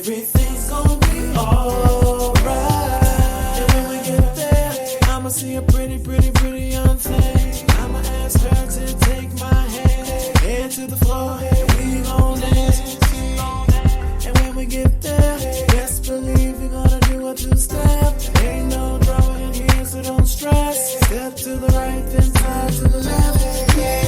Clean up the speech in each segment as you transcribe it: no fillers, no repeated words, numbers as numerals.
everything's gonna be alright. And when we get there, I'ma see a pretty, pretty, pretty young thing. I'ma ask her to take my hand, head to the floor, we gon' dance. And when we get there, best believe we gonna do a two-step. Ain't no drama in here, so don't stress. Step to the right, then side to the left. Yeah.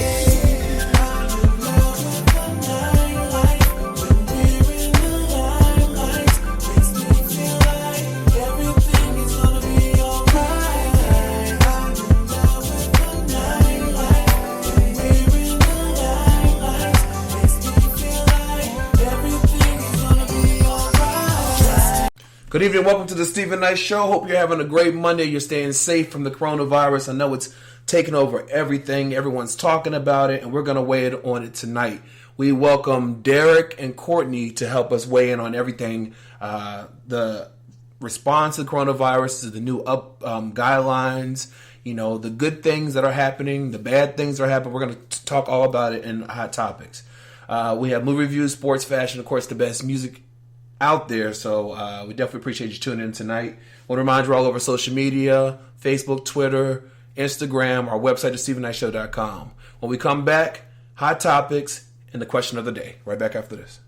I'm in love with the nightlife. When we're in the limelight, makes me feel like everything is gonna be alright. I'm in love with the nightlife. When we're in the limelight, makes me feel like everything is gonna be alright. Good evening, welcome to the Stephen Knight Show. Hope you're having a great Monday. You're staying safe from the coronavirus. I know it's taking over everything. Everyone's talking about it, and we're going to weigh in on it tonight. We welcome Derek and Courtney to help us weigh in on everything. The response to the coronavirus, the new guidelines, the good things that are happening, the bad things that are happening. We're going to talk all about it in Hot Topics. We have movie reviews, sports, fashion, of course, the best music out there, so we definitely appreciate you tuning in tonight. I want to remind you, we're all over social media, Facebook, Twitter, Instagram. Our website is StephenKnightShow.com. When we come back, Hot Topics and the question of the day. Right back after this.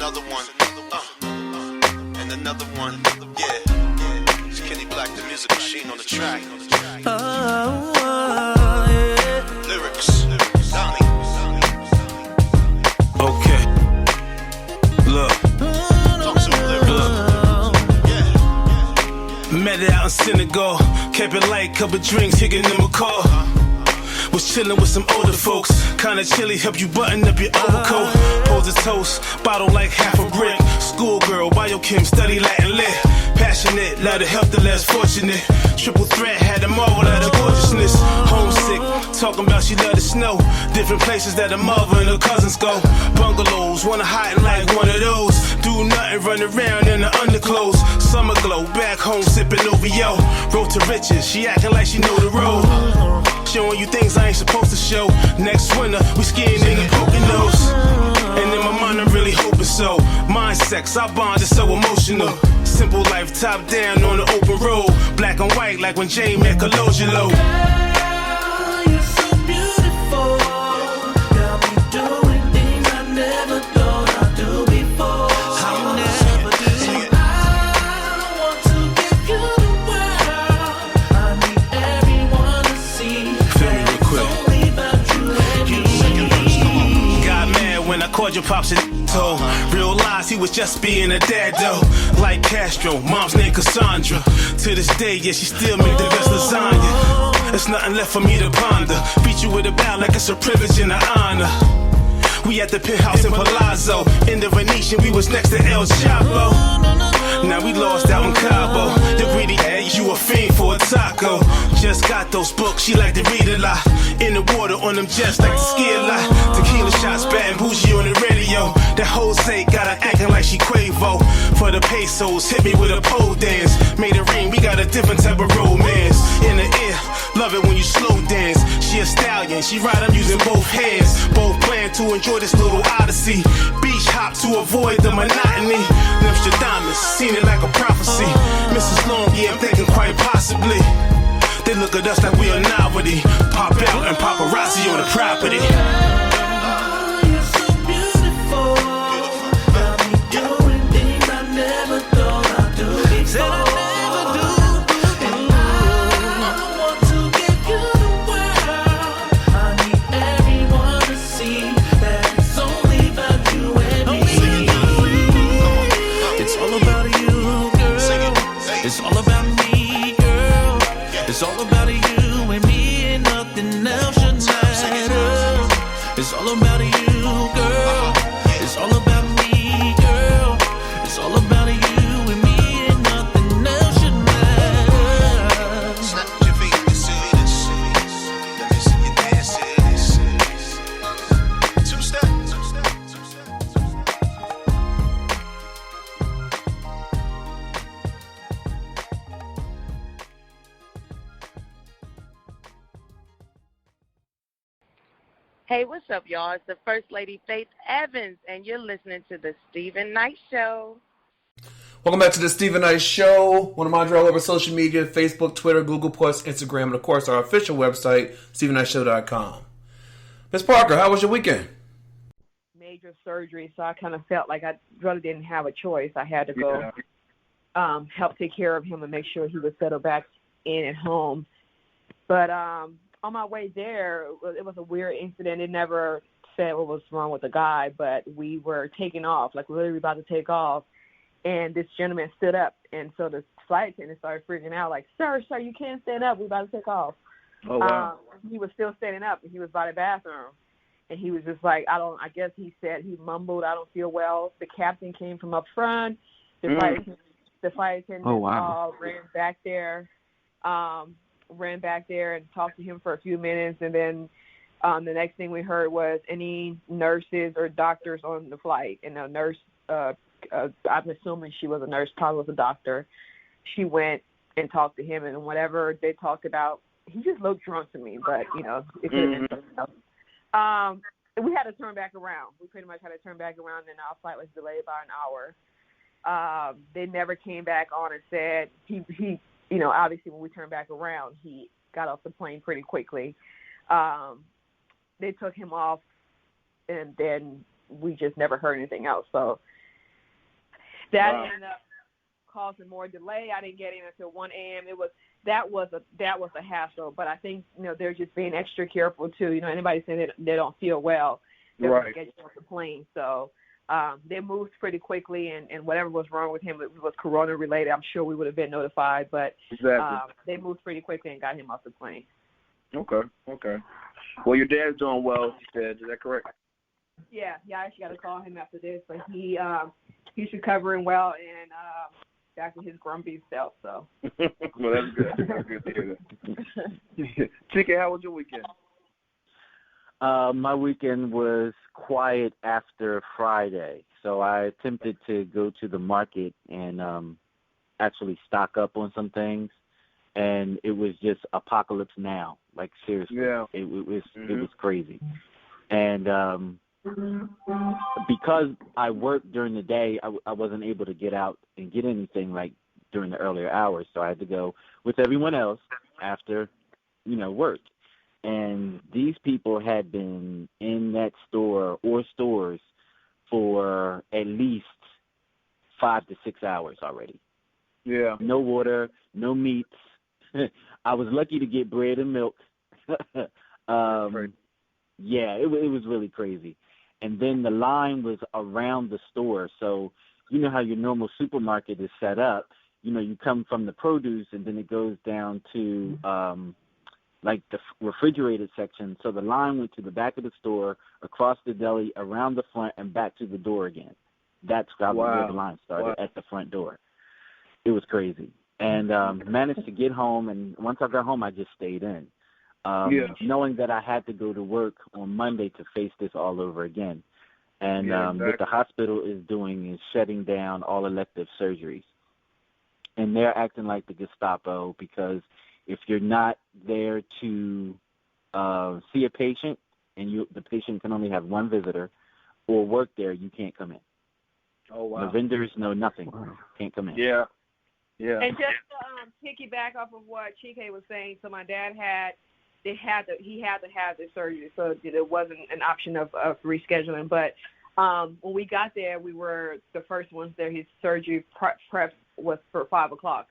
another one. And another one. Yeah. It's Kenny Black, the music machine on the track. Lyrics. Donnie. Okay. Look. Talk to him, lyrics. Yeah. Met it out in Senegal. Kept it light, couple drinks, higging in my car. Was chillin' with some older folks. Kinda chilly, help you button up your overcoat. Hold a toast, bottle like half a brick. Schoolgirl, biochem, study Latin lit. Passionate, love to help the less fortunate. Triple threat, had them all out of gorgeousness. Homesick, talking about she love the snow. Different places that her mother and her cousins go. Bungalows, wanna hide like one of those. Do nothing, run around in the underclothes. Summer glow, back home sipping OVO. Road to riches, she acting like she know the road. Showing you things I ain't supposed to show. Next winter, we skiing in the Poconos. And in my mind, I'm really hoping so. Mind sex, our bond is so emotional. Simple life, top down on the open road. Black and white, like when Jane met Colangelo. Girl, you're so beautiful. Got me doing things I never thought I'd do before. I want to give you the world. I need everyone to see that it's only about you and me. Got mad when I called your pops and told. Realized he was just being a dad though. Like Castro, mom's name Cassandra. To this day, yeah, she still make the best lasagna. There's nothing left for me to ponder. Beat you with a bow like it's a privilege and an honor. We at the penthouse in Palazzo. In the Venetian, we was next to El Chapo. Now we lost out in Cabo. The greedy egg, you a fiend for a taco. Just got those books, she like to read a lot. In the water on them jets, like to ski a lot. Tequila shots, bad and bougie on the radio. That Jose got her acting like she Quavo. For the pesos, hit me with a pole dance. Made it rain, we got a different type of romance. In the air, love it when you slow dance. She a stallion, she ride, I'm using both hands. Both plan to enjoy this little odyssey. Beach hop to avoid the monotony. Nostradamus, seen it like a prophecy. Mrs. Long, yeah, I'm thinking quite possibly. They look at us like we a novelty. Pop out and paparazzi on the property. Girl, you're so beautiful. Got me doing things I never thought I'd do before. And I want to give you the world. I need everyone to see that it's only about you and me. It's all about you, girl. It's all about me, girl. It's all about you and me and nothing else should matter. It's all about you, girl. It's all about me, girl. It's all about you and me and nothing else should matter. Snap your fingers to this. Let me see you dance to this. Two step. Hey, what's up, y'all? It's the First Lady Faith Evans, and you're listening to The Stephen Knight Show. Welcome back to the Stephen Knight Show. One of my all over social media, Facebook, Twitter, Google+, Instagram, and of course our official website, StephenKnightShow.com. Miss Parker, how was your weekend? Major surgery, so I kind of felt like I really didn't have a choice. I had to go help take care of him and make sure he was settled back in at home. But on my way there, it was a weird incident. It never said what was wrong with the guy, but we were taking off, like literally about to take off, and this gentleman stood up, and so the flight attendant started freaking out, like, sir, you can't stand up. We're about to take off. Oh, wow. He was still standing up, and he was by the bathroom, and he was just like, I guess he said, he mumbled, I don't feel well. The captain came from up front. The flight attendant ran back there. Ran back there and talked to him for a few minutes, and then the next thing we heard was any nurses or doctors on the flight. And a nurse, I'm assuming she was a nurse, probably was a doctor. She went and talked to him, and whatever they talked about, he just looked drunk to me, but, you know, it could have been something else. We had to turn back around. We pretty much had to turn back around, and our flight was delayed by an hour. They never came back on and said he you know, obviously when we turned back around, he got off the plane pretty quickly. They took him off, and then we just never heard anything else. So That ended up causing more delay. I didn't get in until 1 a.m. That was a hassle. But I think they're just being extra careful too. Anybody saying they don't feel well, they're going to get you off the plane. So they moved pretty quickly, and whatever was wrong with him, it was corona related. I'm sure we would have been notified, but they moved pretty quickly and got him off the plane. Okay. Well, your dad's doing well, you said. Is that correct? Yeah. I actually got to call him after this, but he's recovering well and back to his grumpy self. So. Well, that's good. That's good to hear that. Chike, how was your weekend? My weekend was quiet after Friday, so I attempted to go to the market and actually stock up on some things, and it was just apocalypse now. Like seriously, it was crazy, and because I worked during the day, I wasn't able to get out and get anything like during the earlier hours, so I had to go with everyone else after work. And these people had been in that store or stores for at least 5 to 6 hours already. Yeah. No water, no meats. I was lucky to get bread and milk. Yeah, it was really crazy. And then the line was around the store. So you know how your normal supermarket is set up. You come from the produce and then it goes down to like the refrigerated section. So the line went to the back of the store, across the deli, around the front, and back to the door again. That's where the line started, at the front door. It was crazy. And managed to get home, and once I got home, I just stayed in, knowing that I had to go to work on Monday to face this all over again. And what the hospital is doing is shutting down all elective surgeries. And they're acting like the Gestapo because if you're not there to see a patient and the patient can only have one visitor or work there, you can't come in. Oh, wow. No vendors, no nothing. Can't come in. Yeah. And just to piggyback off of what Chike was saying, so my dad he had to have the surgery, so it wasn't an option of rescheduling. But when we got there, we were the first ones there. His surgery prep was for 5 o'clock.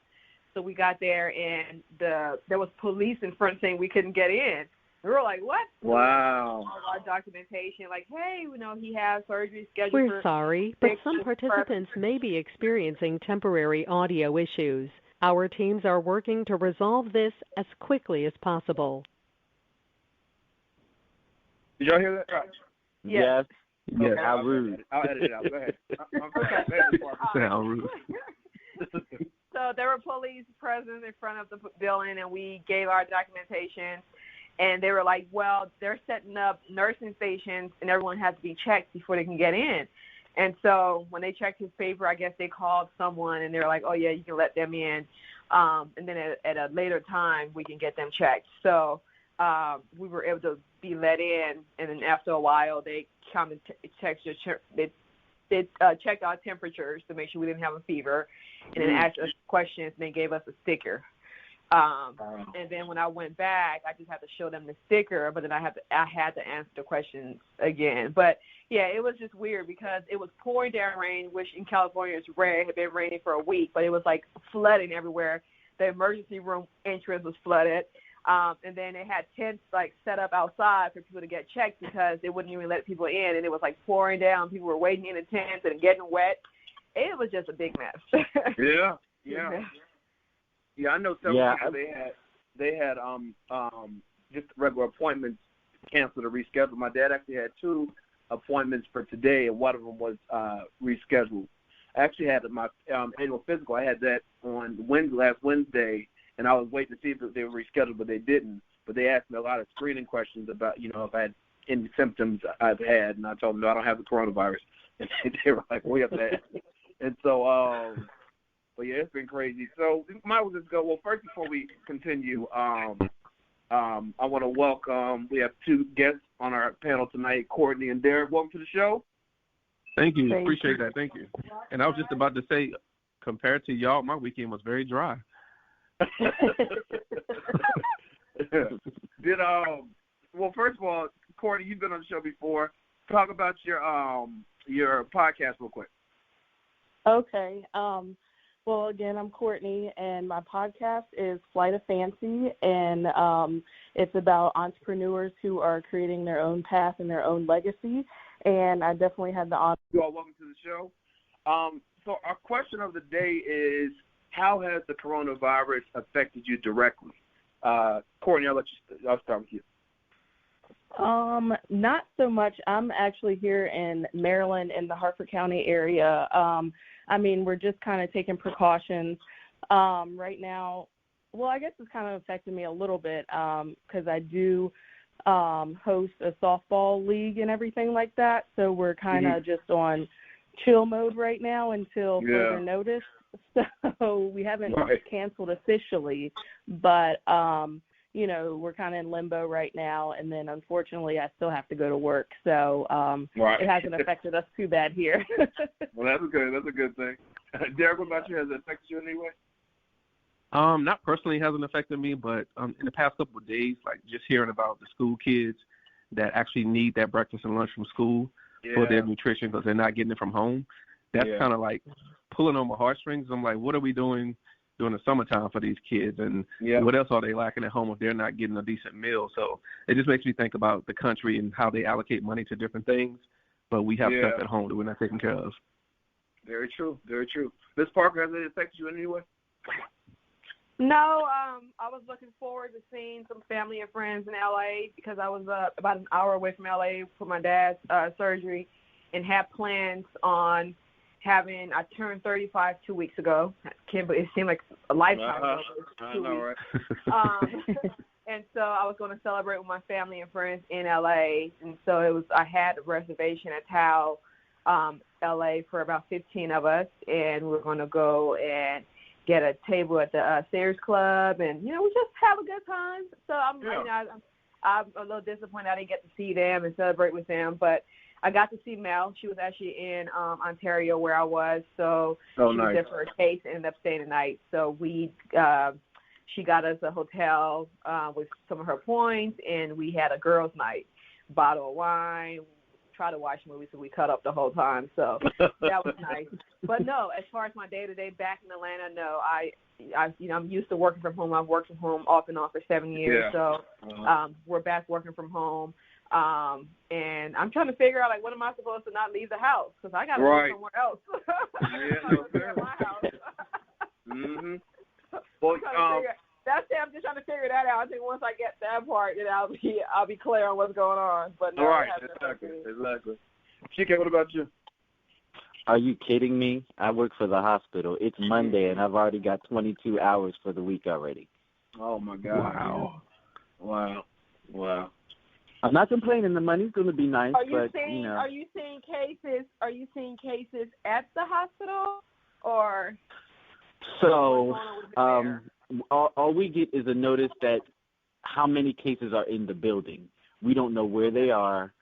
So we got there, and there was police in front saying we couldn't get in. We were like, what? Wow. All our documentation, like, hey, he has surgery scheduled. We're sorry, but some participants may be experiencing temporary audio issues. Our teams are working to resolve this as quickly as possible. Did y'all hear that? Yes. Yes. Okay, how rude. I'll edit it out. Go ahead. How rude. So there were police present in front of the building, and we gave our documentation. And they were like, well, they're setting up nursing stations, and everyone has to be checked before they can get in. And so when they checked his paper, I guess they called someone, and they were like, oh, yeah, you can let them in. And then at a later time, we can get them checked. So we were able to be let in, and then after a while, they come and checked checked our temperatures to make sure we didn't have a fever, and then asked us questions, and they gave us a sticker. And then when I went back, I just had to show them the sticker, but then I had to answer the questions again. But yeah, it was just weird because it was pouring down rain, which in California is rare. It had been raining for a week, but it was like flooding everywhere. The emergency room entrance was flooded. And then they had tents like set up outside for people to get checked because they wouldn't even let people in, and it was like pouring down. People were waiting in the tents and getting wet. It was just a big mess. Yeah. I know several people they had just regular appointments canceled or rescheduled. My dad actually had 2 appointments for today, and one of them was rescheduled. I actually had my annual physical. I had that on last Wednesday, and I was waiting to see if they were rescheduled, but they didn't. But they asked me a lot of screening questions about, if I had any symptoms I've had, and I told them, no, I don't have the coronavirus. And they were like, we have that. And so, but yeah, it's been crazy. So we might as well just go. Well, first, before we continue, I want to welcome, we have 2 guests on our panel tonight, Courtney and Derek. Welcome to the show. Thank you. Appreciate that. Thank you. And I was just about to say, compared to y'all, my weekend was very dry. Well, first of all, Courtney, you've been on the show before. Talk about your podcast real quick. Okay. Well, again, I'm Courtney, and my podcast is Flight of Fancy, and it's about entrepreneurs who are creating their own path and their own legacy, and I definitely had the honor. You all, welcome to the show. So our question of the day is, how has the coronavirus affected you directly? Courtney, I'll start with you. Not so much. I'm actually here in Maryland in the Harford County area. We're just kind of taking precautions right now. Well, I guess it's kind of affected me a little bit because I do host a softball league and everything like that. So we're kind of just on chill mode right now until further notice. So we haven't canceled officially, but we're kind of in limbo right now, and then unfortunately I still have to go to work, so it hasn't affected us too bad here. Well, that's good. That's a good thing. Derek, what about you? Has it affected you in any way? Not personally, hasn't affected me, but in the past couple of days, like just hearing about the school kids that actually need that breakfast and lunch from school for their nutrition because they're not getting it from home, that's kind of like pulling on my heartstrings. I'm like, what are we doing during the summertime for these kids, and what else are they lacking at home if they're not getting a decent meal? So it just makes me think about the country and how they allocate money to different things, but we have stuff at home that we're not taking care of. Very true. Very true. Ms. Parker, has it affected you in any way? No, I was looking forward to seeing some family and friends in L.A. because I was about an hour away from L.A. for my dad's surgery and had plans on I turned 35 2 weeks ago. It seemed like a lifetime ago. I know, right? And so I was going to celebrate with my family and friends in L.A. And so I had a reservation at Tao, L.A. for about 15 of us, and we were going to go and get a table at the Sayers Club, and we just have a good time. So I'm a little disappointed I didn't get to see them and celebrate with them, but I got to see Mel. She was actually in Ontario where I was, so she was there for a case and ended up staying the night. So she got us a hotel with some of her points, and we had a girls' night, bottle of wine, try to watch movies, so we cut up the whole time. So that was nice. But no, as far as my day-to-day back in Atlanta, no, I'm used to working from home. I've worked from home off and on for 7 years, so we're back working from home. And I'm trying to figure out, when am I supposed to not leave the house? Because I got to go somewhere else. My house. Mm-hmm. Well, I'm just trying to figure that out. I think once I get that part, then I'll be clear on what's going on. But no, exactly. Chike, what about you? Are you kidding me? I work for the hospital. It's Monday, and I've already got 22 hours for the week already. Oh my God! Wow. I'm not complaining. The money's going to be nice, Are you seeing cases? Are you seeing cases at the hospital, or? So, all we get is a notice that how many cases are in the building. We don't know where they are.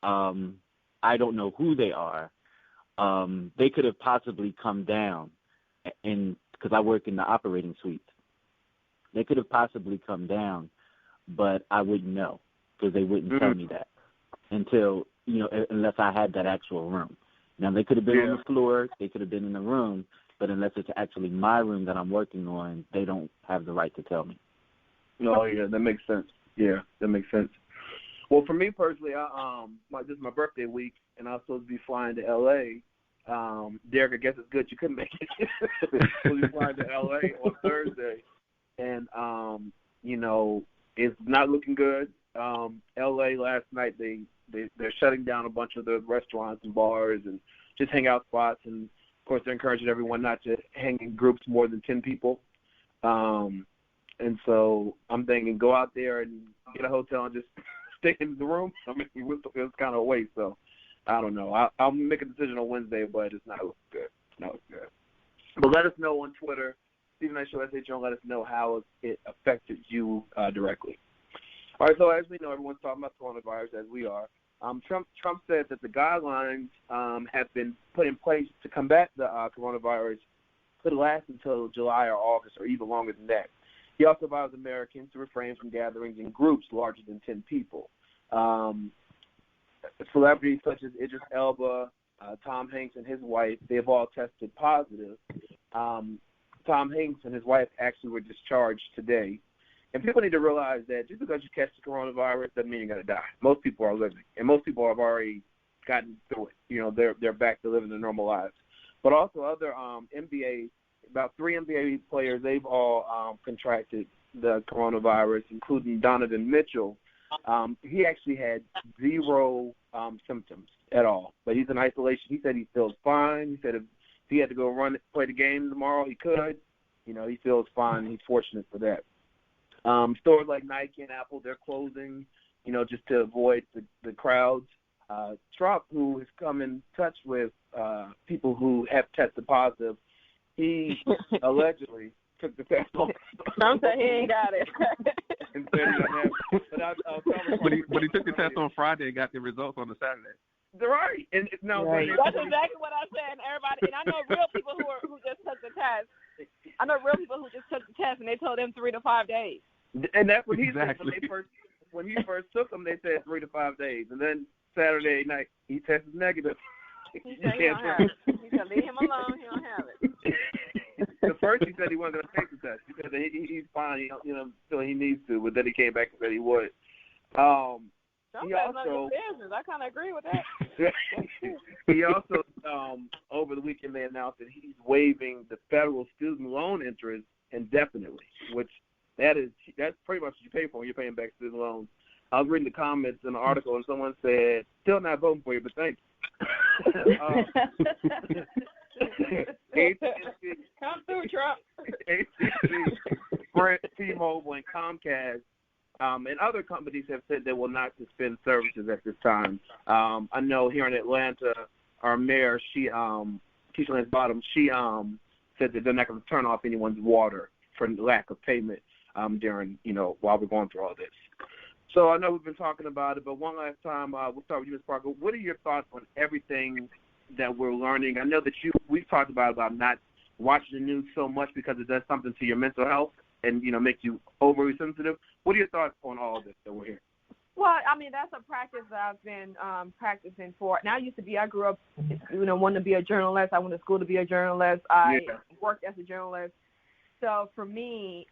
I don't know who they are. They could have possibly come down, and because I work in the operating suite, they could have possibly come down, but I wouldn't know because they wouldn't tell me that until, unless I had that actual room. Now, they could have been on the floor, they could have been in the room, but unless it's actually my room that I'm working on, they don't have the right to tell me. Oh, yeah, that makes sense. Yeah, that makes sense. Well, for me personally, this is my birthday week, and I was supposed to be flying to L.A. Derek, I guess it's good you couldn't make it. We'll be flying to L.A. on Thursday, and, it's not looking good. L.A. last night, they're shutting down a bunch of the restaurants and bars and just hangout spots, and, of course, they're encouraging everyone not to hang in groups more than 10 people. And so I'm thinking go out there and get a hotel and just stay in the room. I mean, it's kind of a waste, so I don't know. I'll make a decision on Wednesday, but it's not good. But let us know on Twitter, Stephen Knight Show, SHO, let us know how it affected you directly. All right, so as we know, everyone's talking about coronavirus, as we are. Trump said that the guidelines have been put in place to combat the coronavirus could last until July or August or even longer than that. He also advised Americans to refrain from gatherings in groups larger than 10 people. Celebrities such as Idris Elba, Tom Hanks and his wife, they've all tested positive. Tom Hanks and his wife actually were discharged today. And people need to realize that just because you catch the coronavirus doesn't mean you're going to die. Most people are living, and most people have already gotten through it. You know, they're back to living their normal lives. But also other NBA, about 3 NBA players, they've all contracted the coronavirus, including Donovan Mitchell. He actually had 0 symptoms at all, but he's in isolation. He said he feels fine. He said if he had to go play the game tomorrow, he could. You know, he feels fine. He's fortunate for that. Stores like Nike and Apple, they're closing, you know, just to avoid the crowds. Trump, who has come in touch with people who have tested positive, he allegedly took the test. Trump said he ain't got it. But he took the test on Friday and got the results on the Saturday. Right. And right. That's exactly what I said. And everybody, and I know real people who just took the test. I know real people who just took the test, and they told them 3 to 5 days. And that's what he exactly. said when he first took them. They said 3 to 5 days, and then Saturday night he tested negative. He said he don't have it. He said leave him alone. He don't have it. At first he said he wasn't going to take the test. He said that he's fine. You know, so he needs to, but then he came back and said he would. He also, business. I kind of agree with that. He also, over the weekend, they announced that he's waiving the federal student loan interest indefinitely, which that's pretty much what you pay for when you're paying back student loans. I was reading the comments in the article, and someone said, "Still not voting for you, but thanks." Come through, Trump. AT&T, Sprint, T-Mobile, and Comcast. And other companies have said they will not suspend services at this time. I know here in Atlanta, our mayor, Keisha Lance Bottoms, she said that they're not going to turn off anyone's water for lack of payment during, while we're going through all this. So I know we've been talking about it, but one last time, we'll start with you, Ms. Parker. What are your thoughts on everything that we're learning? I know that we've talked about not watching the news so much because it does something to your mental health and, make you overly sensitive. What are your thoughts on all of this that we're hearing? Well, I mean, that's a practice that I've been practicing for. And I grew up, wanting to be a journalist. I went to school to be a journalist. I worked as a journalist. So for me,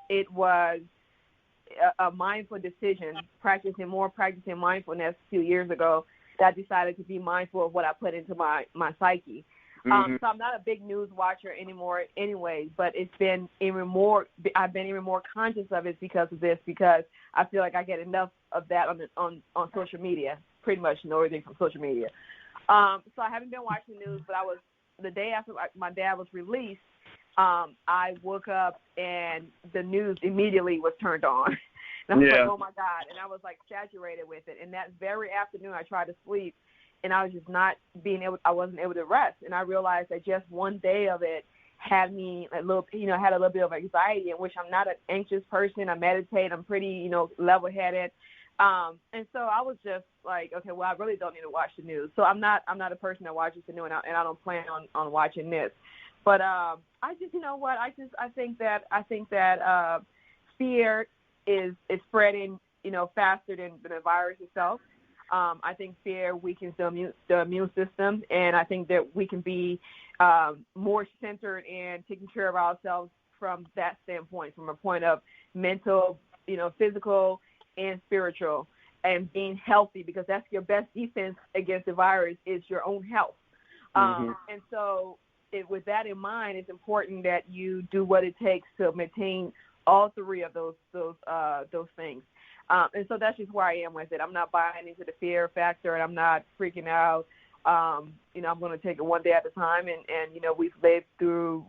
it was a mindful decision, practicing mindfulness a few years ago, that I decided to be mindful of what I put into my psyche. So I'm not a big news watcher anymore anyway, but I've been even more conscious of it because of this, because I feel like I get enough of that on social media, pretty much know everything from social media. So I haven't been watching the news, but the day after my dad was released, I woke up and the news immediately was turned on. And I was like, oh my God. And I was like saturated with it. And that very afternoon I tried to sleep, and I was just I wasn't able to rest. And I realized that just one day of it had me had a little bit of anxiety, in which I'm not an anxious person. I meditate. I'm pretty, level-headed. And so I was just like, okay, well, I really don't need to watch the news. So I'm not a person that watches the news, and I don't plan on watching this. But I just, I think that fear is spreading, faster than the virus itself. I think fear weakens the immune system, and I think that we can be more centered in taking care of ourselves from that standpoint, from a point of mental, physical, and spiritual, and being healthy, because that's your best defense against the virus is your own health. And so with that in mind, it's important that you do what it takes to maintain all 3 of those things. And so that's just where I am with it. I'm not buying into the fear factor, and I'm not freaking out. I'm going to take it one day at a time. And we've lived through,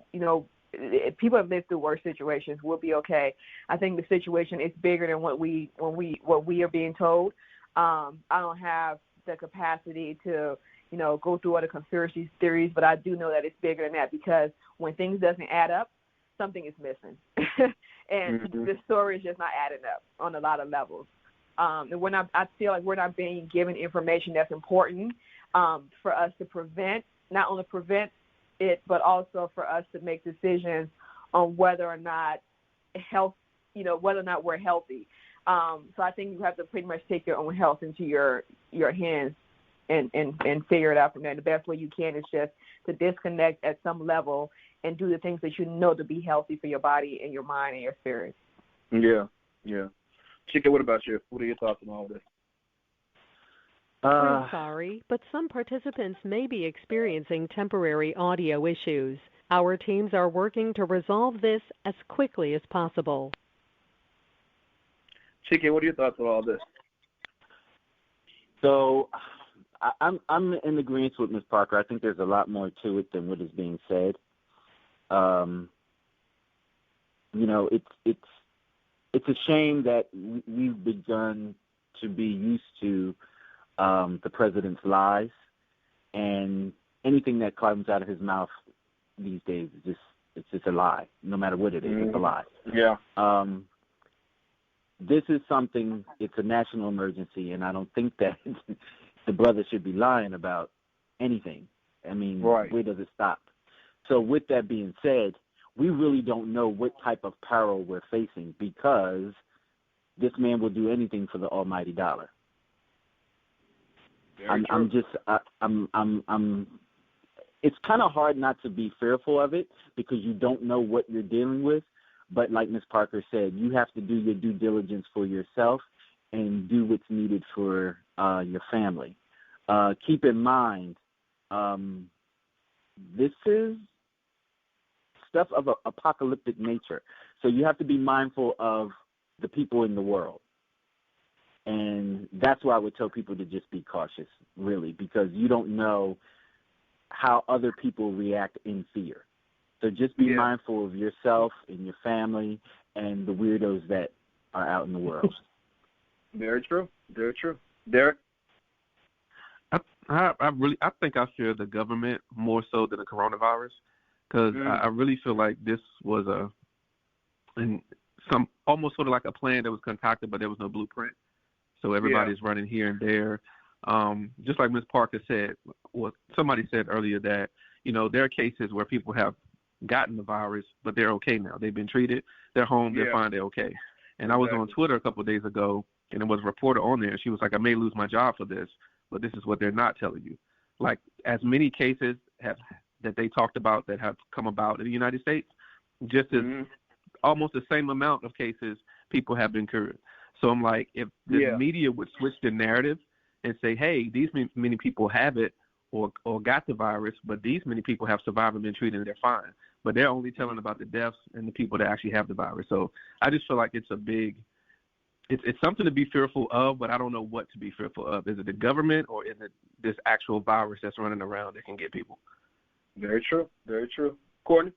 people have lived through worse situations. We'll be okay. I think the situation is bigger than what we are being told. I don't have the capacity to, go through all the conspiracy theories, but I do know that it's bigger than that, because when things doesn't add up, something is missing. And the story is just not adding up on a lot of levels. And I feel like we're not being given information that's important for us to not only prevent it, but also for us to make decisions on whether or not we're healthy. So I think you have to pretty much take your own health into your hands and figure it out from there. The best way you can is just to disconnect at some level and do the things that you know to be healthy for your body and your mind and your spirit. Yeah. Chika, what about you? What are your thoughts on all this? We're sorry, but some participants may be experiencing temporary audio issues. Our teams are working to resolve this as quickly as possible. Chika, what are your thoughts on all this? So I'm in agreement with Ms. Parker. I think there's a lot more to it than what is being said. It's a shame that we've begun to be used to the president's lies, and anything that comes out of his mouth these days is just a lie. No matter what it is, it's a lie. Yeah. This is something. It's a national emergency, and I don't think that the brother should be lying about anything. I mean, right. Where does it stop? So with that being said, we really don't know what type of peril we're facing, because this man will do anything for the almighty dollar. It's kind of hard not to be fearful of it, because you don't know what you're dealing with. But like Ms. Parker said, you have to do your due diligence for yourself and do what's needed for your family. Keep in mind, this is stuff of an apocalyptic nature. So you have to be mindful of the people in the world. And that's why I would tell people to just be cautious, really, because you don't know how other people react in fear. So just be mindful of yourself and your family and the weirdos that are out in the world. Very true. Very true. Derek? I think I fear the government more so than the coronavirus, because I really feel like this was almost sort of like a plan that was concocted, but there was no blueprint. So everybody's running here and there. Just like Ms. Parker said, somebody said earlier that, there are cases where people have gotten the virus, but they're okay now. They've been treated. They're home. They're fine. They're okay. And I was on Twitter a couple of days ago, and there was a reporter on there, and she was like, I may lose my job for this, but this is what they're not telling you. Like, as many cases that they talked about that have come about in the United States, just as almost the same amount of cases people have been cured. So I'm like, if the media would switch the narrative and say, hey, these many people have it or got the virus, but these many people have survived and been treated and they're fine. But they're only telling about the deaths and the people that actually have the virus. So I just feel like it's something to be fearful of, but I don't know what to be fearful of. Is it the government, or is it this actual virus that's running around that can get people? Very true. Very true. Courtney?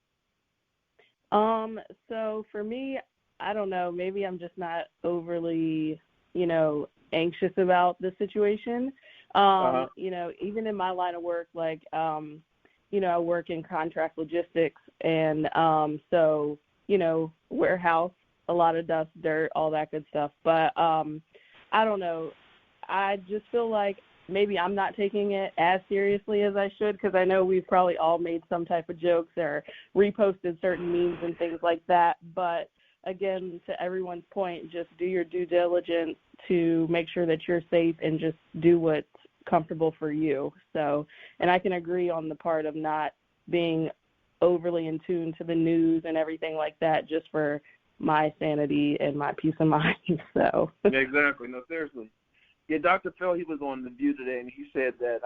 So for me, I don't know, maybe I'm just not overly, anxious about the situation. Even in my line of work, like, I work in contract logistics, and so, warehouse, a lot of dust, dirt, all that good stuff. But I don't know. I just feel like maybe I'm not taking it as seriously as I should, because I know we've probably all made some type of jokes or reposted certain memes and things like that. But again, to everyone's point, just do your due diligence to make sure that you're safe and just do what's comfortable for you. So, and I can agree on the part of not being overly in tune to the news and everything like that, just for my sanity and my peace of mind. So exactly. No, seriously. Yeah, Dr. Phil, he was on The View today, and he said that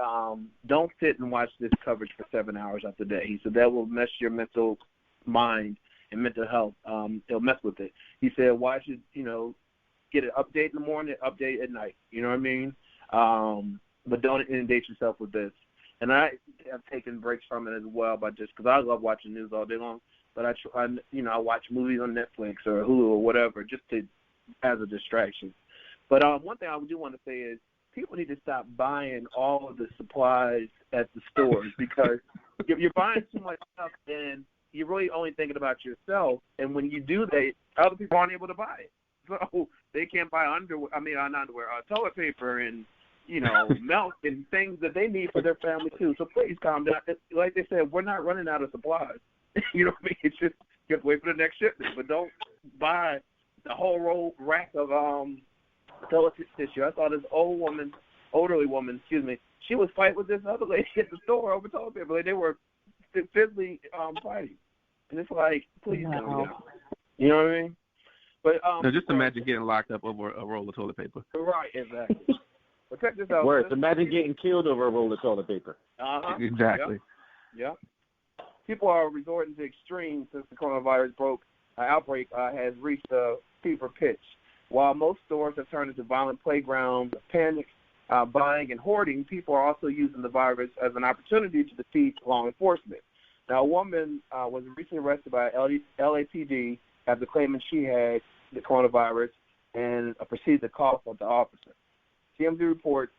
don't sit and watch this coverage for 7 hours after day. He said that will mess your mental mind and mental health. It'll mess with it. He said watch it, get an update in the morning, update at night. You know what I mean? But don't inundate yourself with this. And I have taken breaks from it as well, because I love watching news all day long. But I watch movies on Netflix or Hulu or whatever just as a distraction. But one thing I do want to say is people need to stop buying all of the supplies at the stores, because if you're buying too much stuff, then you're really only thinking about yourself. And when you do that, other people aren't able to buy it. So they can't buy toilet paper and, milk and things that they need for their family too. So please calm down. Like they said, we're not running out of supplies. You know what I mean? It's just you have to wait for the next shipment. But don't buy the whole rack of toilet tissue. I saw this old woman elderly woman, she was fighting with this other lady at the store over toilet paper. Like, they were physically fighting. And it's like, please calm down. You know what I mean? But now just imagine getting locked up over a roll of toilet paper. Right, exactly. But check this out. Worse, imagine getting killed over a roll of toilet paper. Exactly. Yeah. People are resorting to extremes since the coronavirus outbreak has reached a fever pitch. While most stores have turned into violent playgrounds of panic, buying, and hoarding, people are also using the virus as an opportunity to defeat law enforcement. Now, a woman was recently arrested by LAPD after claiming she had the coronavirus and proceeded to cough at the officer. TMZ reports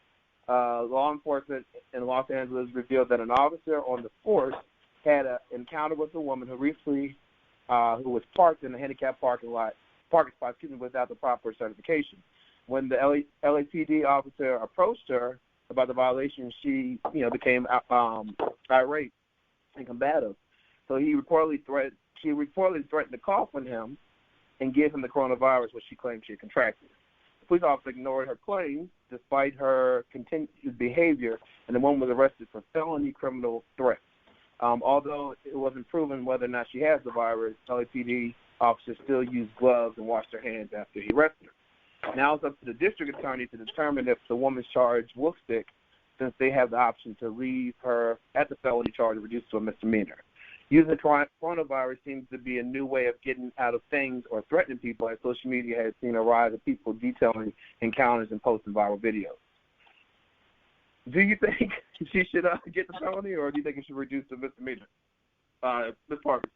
law enforcement in Los Angeles revealed that an officer on the force had an encounter with a woman who was parked in a handicapped parking spot, without the proper certification. When the LAPD officer approached her about the violation, she, became irate and combative. So she reportedly threatened to cough on him and give him the coronavirus, which she claimed she had contracted. The police officer ignored her claims despite her continued behavior, and the woman was arrested for felony criminal threats. Although it wasn't proven whether or not she has the virus, LAPD officers still used gloves and washed their hands after he arrested her. Now it's up to the district attorney to determine if the woman's charge will stick, since they have the option to leave her at the felony charge and reduce to a misdemeanor. Using coronavirus seems to be a new way of getting out of things or threatening people, as social media has seen a rise of people detailing encounters and posting viral videos. Do you think she should get the felony, or do you think it should reduce to misdemeanor? Ms. Parker.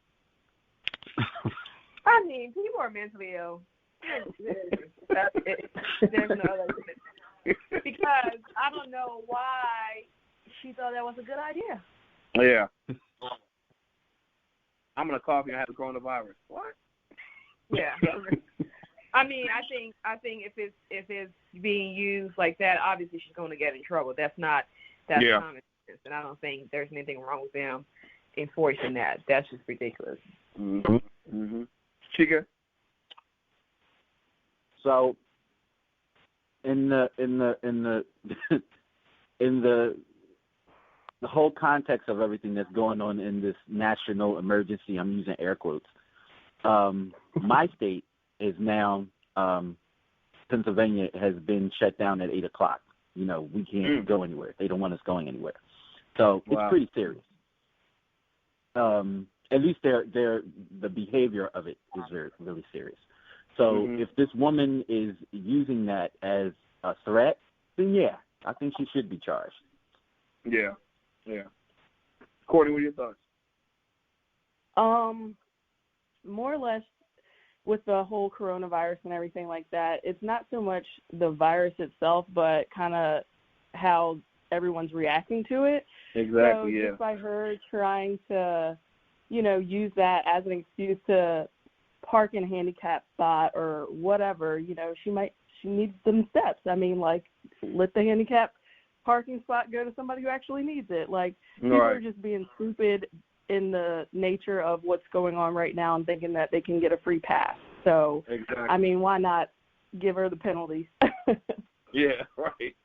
I mean, people are mentally ill. That's it. There's no other thing. Because I don't know why she thought that was a good idea. Yeah. I'm gonna cough and have the coronavirus. What? Yeah. I mean, I think if it's being used like that, obviously she's going to get in trouble. That's common sense, and I don't think there's anything wrong with them enforcing that. That's just ridiculous. Mm-hmm. Chica. So, in the whole context of everything that's going on in this national emergency, I'm using air quotes. My state is now, Pennsylvania has been shut down at 8:00. We can't go anywhere. They don't want us going anywhere. So it's pretty serious. At least the behavior of it is really serious. So if this woman is using that as a threat, then yeah, I think she should be charged. Yeah. Courtney, what are your thoughts? More or less with the whole coronavirus and everything like that, it's not so much the virus itself, but kind of how everyone's reacting to it. Exactly, so just by her trying to, use that as an excuse to park in a handicapped spot or whatever, she needs some steps. I mean, like, let the handicapped parking spot go to somebody who actually needs it. Like, people are just being stupid in the nature of what's going on right now and thinking that they can get a free pass. So, I mean, why not give her the penalties? Yeah, right.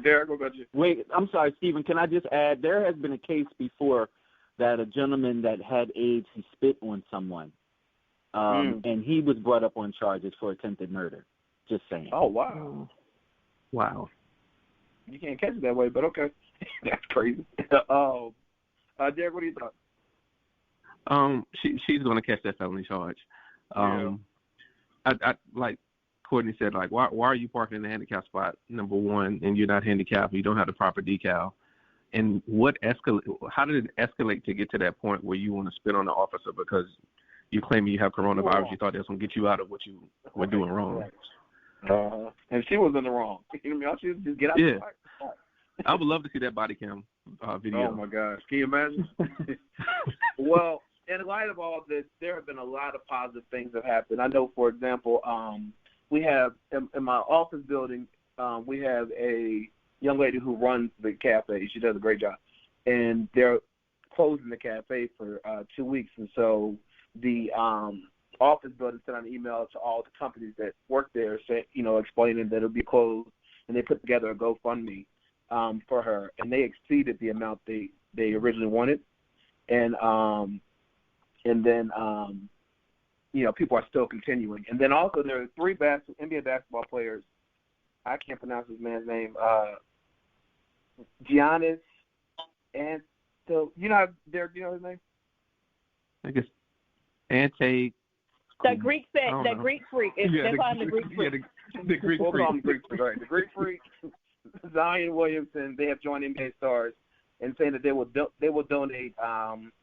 Derek, what about you? Wait, I'm sorry, Stephen, can I just add, there has been a case before that a gentleman that had AIDS, he spit on someone, and he was brought up on charges for attempted murder. Just saying. Oh, wow. Wow. You can't catch it that way, but okay. That's crazy. Derek, what do you thought? She's going to catch that felony charge. I like Courtney said, like, why are you parking in the handicap spot, number one, and you're not handicapped, you don't have the proper decal? And how did it escalate to get to that point where you want to spit on the officer because you claim you have coronavirus? You thought that was going to get you out of what you were doing wrong. And she was in the wrong. She was just get out of the fight. I would love to see that body cam video. Oh, my gosh. Can you imagine? Well, in light of all this, there have been a lot of positive things that happened. I know, for example, we have in my office building, we have a young lady who runs the cafe. She does a great job. And they're closing the cafe for 2 weeks. And so the office building sent out an email to all the companies that work there, explaining that it'll be closed and they put together a GoFundMe for her, and they exceeded the amount they originally wanted, and then people are still continuing. And then also there are 3 NBA basketball players. I can't pronounce this man's name. Giannis, and so you know his name? I guess Ante. The Greek freak. They call him the Greek freak. The Greek we'll freak. call him Greek freak. Right. The Greek freak, Zion Williamson. They have joined NBA stars and saying that they will donate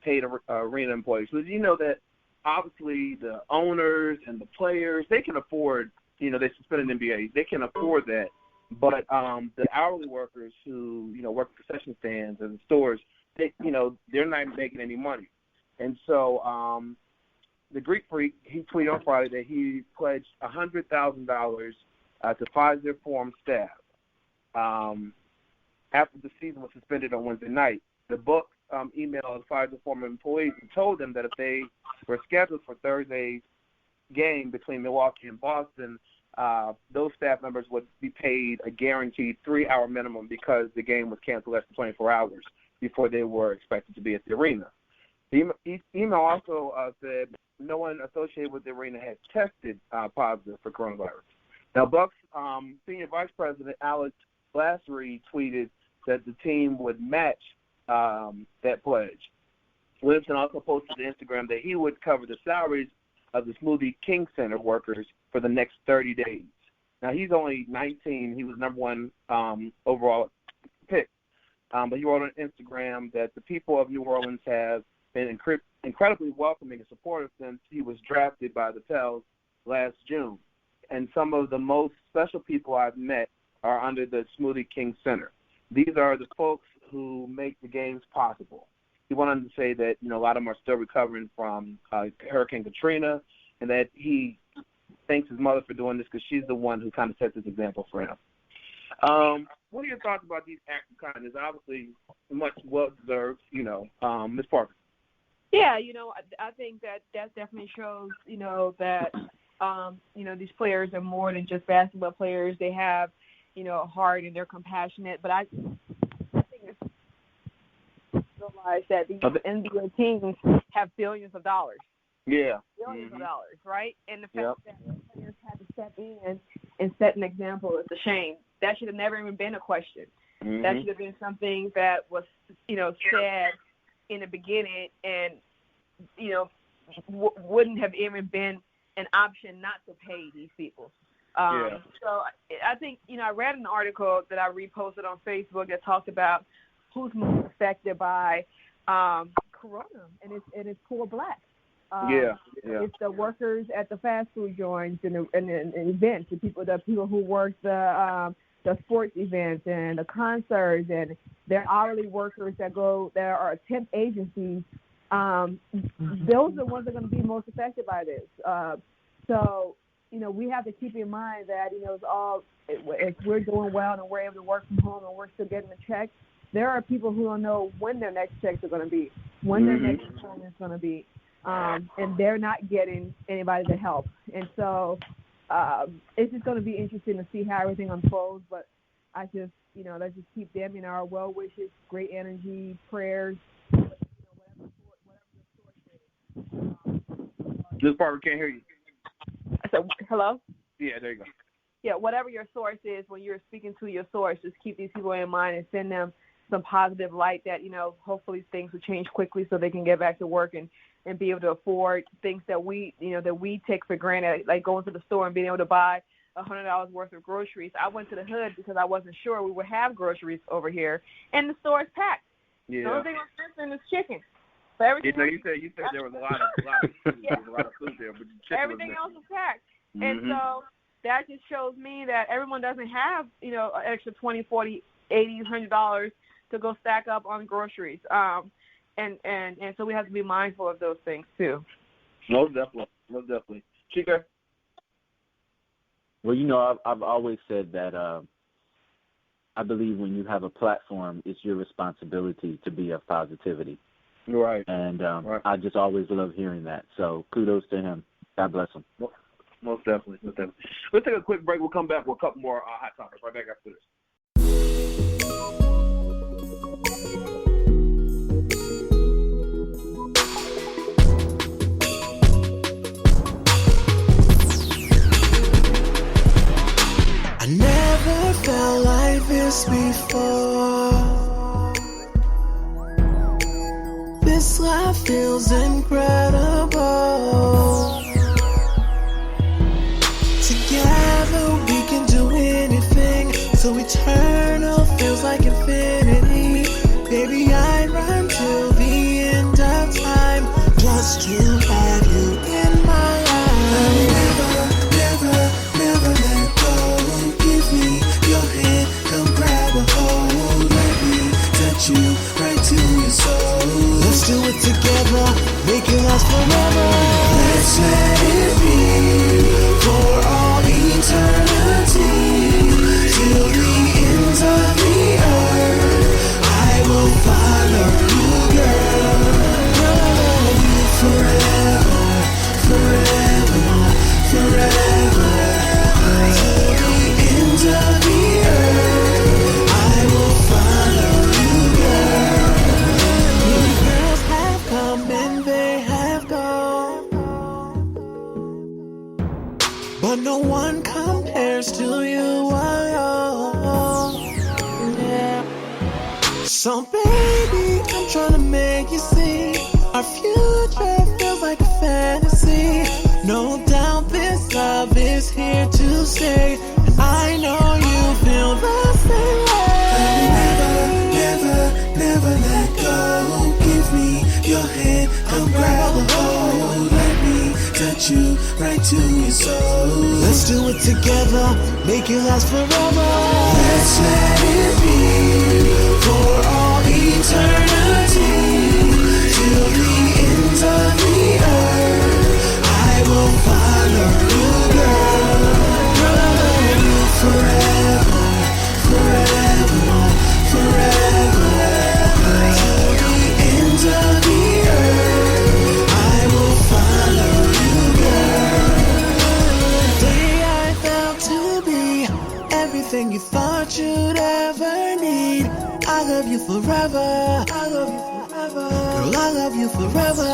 paid arena employees. So you know that obviously the owners and the players, they can afford. They suspended NBA. They can afford that. But the hourly workers who work concession stands and the stores, they're not making any money. And so the Greek freak, he tweeted on Friday that he pledged $100,000 to Pfizer Forum staff after the season was suspended on Wednesday night. The book emailed Pfizer Forum employees and told them that if they were scheduled for Thursday's game between Milwaukee and Boston, those staff members would be paid a guaranteed 3-hour minimum because the game was canceled less than 24 hours before they were expected to be at the arena. The email also said no one associated with the arena had tested positive for coronavirus. Now, Bucks Senior Vice President Alex Lassery tweeted that the team would match that pledge. Williamson also posted to Instagram that he would cover the salaries of the Smoothie King Center workers for the next 30 days. Now, he's only 19. He was number 1 overall pick. But he wrote on Instagram that the people of New Orleans have been incredibly welcoming and supportive since he was drafted by the Pels last June. And some of the most special people I've met are under the Smoothie King Center. These are the folks who make the games possible. He went on to say that, a lot of them are still recovering from Hurricane Katrina, and that he thanks his mother for doing this because she's the one who kind of set this example for him. What are your thoughts about these acts of kindness? Obviously, much well-deserved, Ms. Parker. Yeah, I think that definitely shows, that, these players are more than just basketball players. They have, a heart and they're compassionate. But I think it's realize that these NBA teams have billions of dollars. Yeah. Billions of dollars, right? And the fact that players had to step in and set an example is a shame. That should have never even been a question. Mm-hmm. That should have been something that was, said in the beginning and, wouldn't have even been an option not to pay these people. So I think, I read an article that I reposted on Facebook that talked about who's most affected by corona, and it's poor blacks. It's the workers at the fast food joints and events, the people who work the sports events and the concerts, and their hourly workers that are temp agencies. Those are the ones that are going to be most affected by this. So we have to keep in mind that it's all if we're doing well and we're able to work from home and we're still getting a check. There are people who don't know when their next checks are going to be, when their next employment is going to be. And they're not getting anybody to help. And so it's just going to be interesting to see how everything unfolds. But I just, let's just keep them in our well wishes, great energy, prayers. This part we can't hear you. So, hello? Yeah, there you go. Yeah, whatever your source is, when you're speaking to your source, just keep these people in mind and send them some positive light that, hopefully things will change quickly so they can get back to work and be able to afford things that we take for granted, like going to the store and being able to buy $100 worth of groceries. I went to the hood because I wasn't sure we would have groceries over here, and the store is packed. Yeah. The only thing I'm missing is chicken. But everything you said there was a lot of food. Yeah. There was a lot of food there, but the chicken everything else is packed. Mm-hmm. And so that just shows me that everyone doesn't have, an extra $20, $40, $80, $100 to go stack up on groceries. And so we have to be mindful of those things too. Most definitely. Chica? Well, I've always said that I believe when you have a platform, it's your responsibility to be of positivity. Right. And I just always love hearing that. So kudos to him. God bless him. Most definitely. Let's take a quick break. We'll come back with a couple more hot topics right back after this. I never felt like this before. This life feels incredible. Together we can do anything, so eternal feels like infinity. Baby, I'd run till the end of time just to have you in my life. I'll never let go. Give me your hand, come grab a hold. Let me touch you right to your soul. Let's do it together, make it last forever. Let's let it be for all eternity, till the ends of the earth. I will follow you, girl. I'll love you forever, forever, forever. Till the ends of the earth, I will follow you, girl. Many girls have come and they have gone, but no one compares to you. Yeah. So baby, I'm trying to make you see our future feels like a fantasy. No doubt this love is here to stay, and I know you feel the same way. Never let go. Give me your hand, come grab a hold. Let me touch you right to your soul. Let's do it together, make it last forever. Let's let it be for all eternity, till the ends of the earth. I will follow you, girl. I'll love you forever, forever, forever. Till the ends of the earth, I will follow you, girl. Day I felt to be everything you thought you'd ever need. I love you forever. I love you forever. Girl, I love you forever.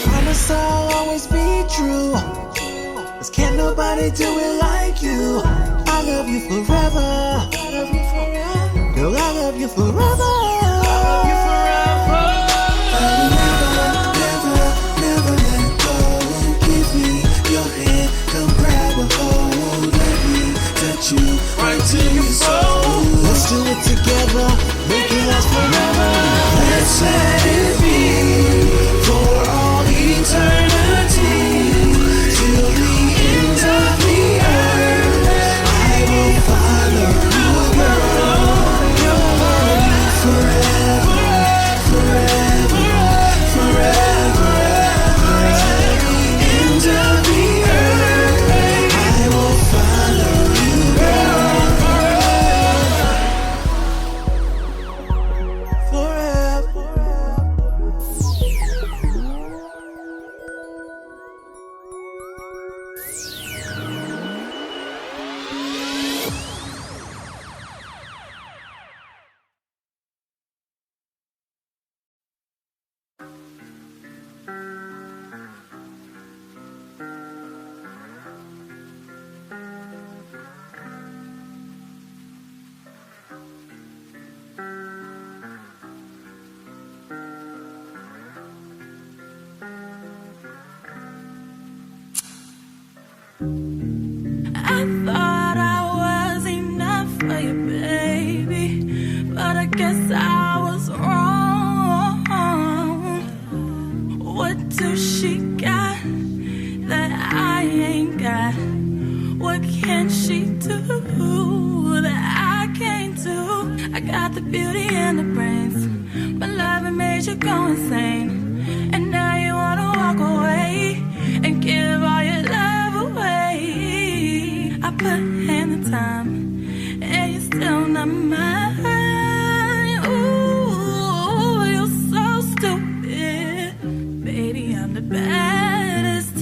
Promise I'll always be true, 'cause can't nobody do it like you. I love you forever. I love you forever. Girl, I love you forever. I love you forever. Never let go. Give me your hand, come grab a hold. Let me touch you right to your soul. Let's do it together, make it last forever. Let's let it be for all eternity, till the ends of the earth. I will follow you, girl. I'll love you forever, forever, forever. Till the ends of the earth, I will follow you, girl. Forever. I thought I was enough for you, baby, but I guess I was wrong. What does she got that I ain't got? What can she do that I can't do? I got the beauty and the brains, but love made you go insane, and now you wanna walk away and give all your love away. I put in the time, and you're still not mine. Ooh, you're so stupid. Baby, I'm the baddest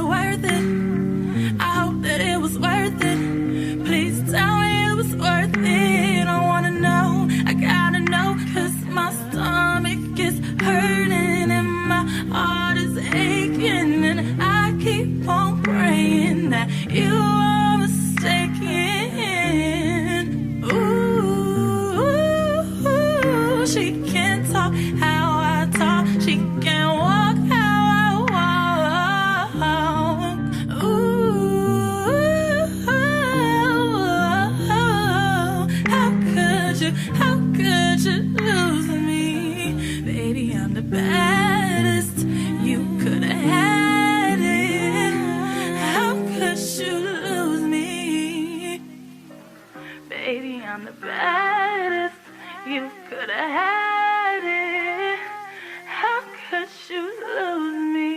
worth it. I hope that it was worth it. Please tell me it was worth it. I wanna know, I gotta know, 'cause my stomach is hurting and my heart is aching, and I keep on praying that you are mistaken. Ooh, she can't talk how I talk, she can't walk how I walk. Ooh, how could you lose me? Baby, I'm the baddest, you could have had it. How could you lose me? Baby, I'm the baddest, you could have had it. How could you lose me?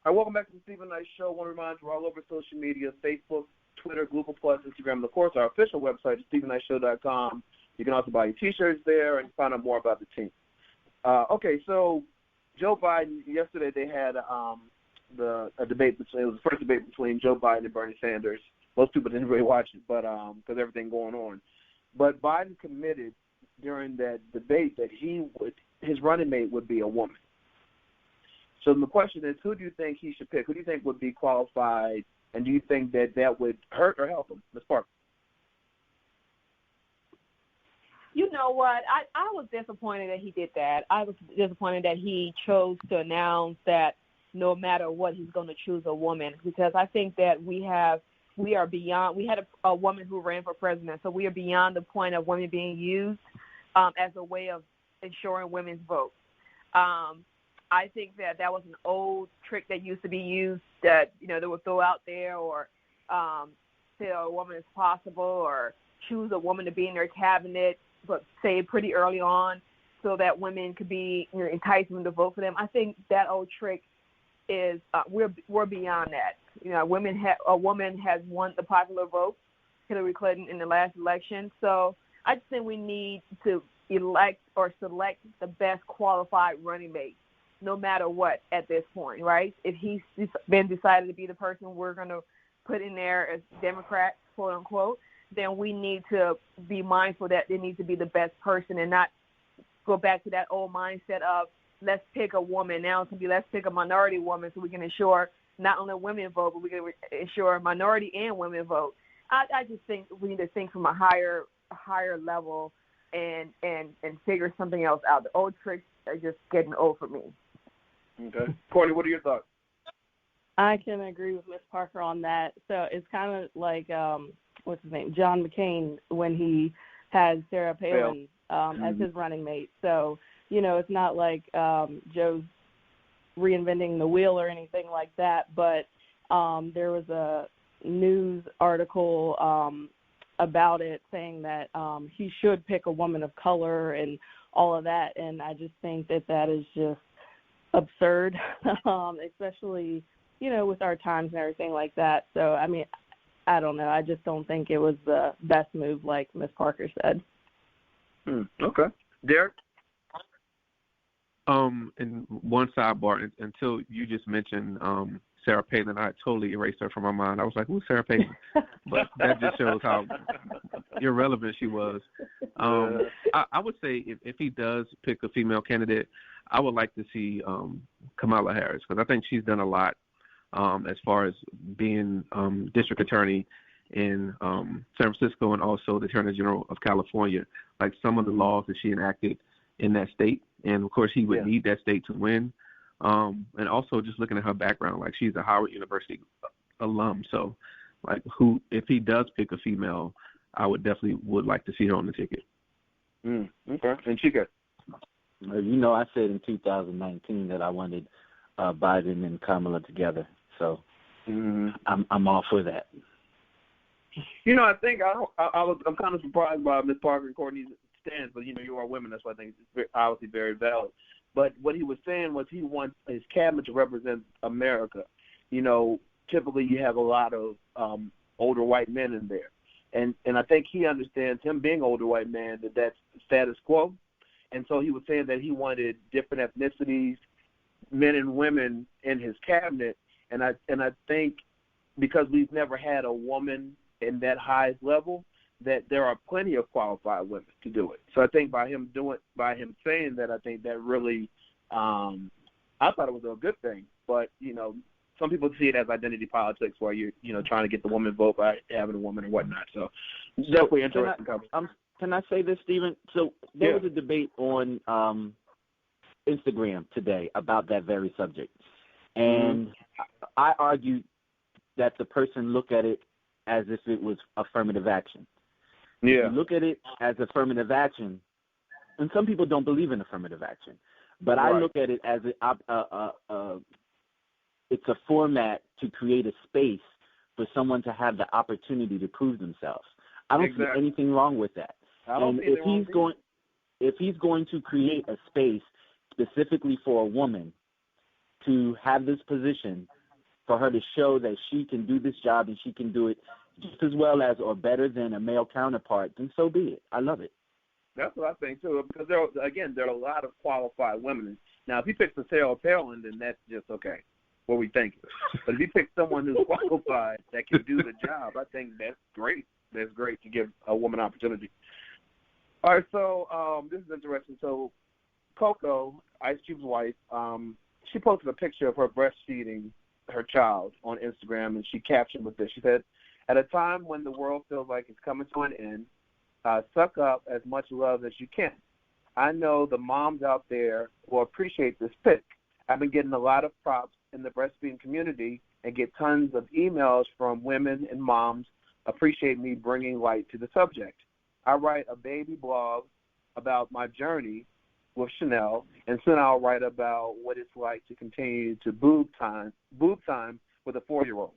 All right, welcome back to the Stephen Knight Show. I want to remind you, we're all over social media, Facebook, Twitter, Google+, Instagram, and, of course, our official website is StephenKnightShow.com. You can also buy your T-shirts there and find out more about the team. Okay, so Joe Biden, yesterday they had a debate between, it was the first debate between Joe Biden and Bernie Sanders. Most people didn't really watch it, but because everything going on. But Biden committed during that debate that his running mate would be a woman. So the question is, who do you think he should pick? Who do you think would be qualified, and do you think that would hurt or help him? Ms. Parker. You know what? I was disappointed that he did that. I was disappointed that he chose to announce that no matter what, he's going to choose a woman, because I think that we are beyond. We had a woman who ran for president, so we are beyond the point of women being used as a way of ensuring women's vote. I think that was an old trick that used to be used that, they would throw out there, or say a woman is possible, or choose a woman to be in their cabinet, but say pretty early on so that women could be entice them to vote for them. I think that old trick is we're beyond that. A woman has won the popular vote, Hillary Clinton, in the last election. So I just think we need to elect or select the best qualified running mate, no matter what, at this point, right? If he's been decided to be the person we're going to put in there as Democrat, quote unquote, then we need to be mindful that it needs to be the best person and not go back to that old mindset of let's pick a woman. Now it's going to be let's pick a minority woman so we can ensure not only women vote, but we can ensure minority and women vote. I just think we need to think from a higher level and figure something else out. The old tricks are just getting old for me. Okay. Courtney, what are your thoughts? I can agree with Ms. Parker on that. So it's kind of like, what's his name, John McCain, when he had Sarah Palin as his running mate. So, it's not like Joe's reinventing the wheel or anything like that, but there was a news article about it saying that he should pick a woman of color and all of that, and I just think that is just absurd, especially, with our times and everything like that. So, I mean, I don't know. I just don't think it was the best move, like Ms. Parker said. Okay. Derek? And one sidebar, until you just mentioned Sarah Palin, I totally erased her from my mind. I was like, who's Sarah Palin? But that just shows how irrelevant she was. I would say if he does pick a female candidate, I would like to see Kamala Harris, because I think she's done a lot as far as being district attorney in San Francisco and also the Attorney General of California. Like some of the laws that she enacted in that state, and of course he would need that state to win. And also just looking at her background, like she's a Howard University alum. So like if he does pick a female, I would definitely like to see her on the ticket. Okay. And Chica? I said in 2019 that I wanted Biden and Kamala together. So I'm all for that. I think I'm kind of surprised by Ms. Parker and Courtney's stance, but you are women, that's why I think it's obviously very valid. But what he was saying was he wants his cabinet to represent America. Typically you have a lot of older white men in there, And I think he understands, him being an older white man, that that's status quo. And so he was saying that he wanted different ethnicities, men and women in his cabinet. And I think because we've never had a woman in that highest level, that there are plenty of qualified women to do it. So I think by him saying that, I think that really, I thought it was a good thing. But, you know, some people see it as identity politics, where you're, you know, trying to get the woman vote by having a woman or whatnot. So definitely interesting. Can I say this, Stephen? So there was a debate on Instagram today about that very subject. And I argued that the person looked at it as if it was affirmative action. Yeah. If you look at it as affirmative action, and some people don't believe in affirmative action, but I look at it as it's a format to create a space for someone to have the opportunity to prove themselves. I don't see anything wrong with that. And if he's going to create a space specifically for a woman to have this position, for her to show that she can do this job and she can do it just as well as or better than a male counterpart, then so be it. I love it. That's what I think too, because there are a lot of qualified women. Now, if he picks a Sarah Palin, then that's just okay. What we think. But if you pick someone who's qualified that can do the job, I think that's great. That's great to give a woman opportunity. All right, so this is interesting. So Coco, Ice Cube's wife, she posted a picture of her breastfeeding her child on Instagram, and she captioned with this. She said, "At a time when the world feels like it's coming to an end, suck up as much love as you can. I know the moms out there will appreciate this pic. I've been getting a lot of props in the breastfeeding community and get tons of emails from women and moms appreciate me bringing light to the subject. I write a baby blog about my journey with Chanel, and soon I'll write about what it's like to continue to boob time with a 4-year-old.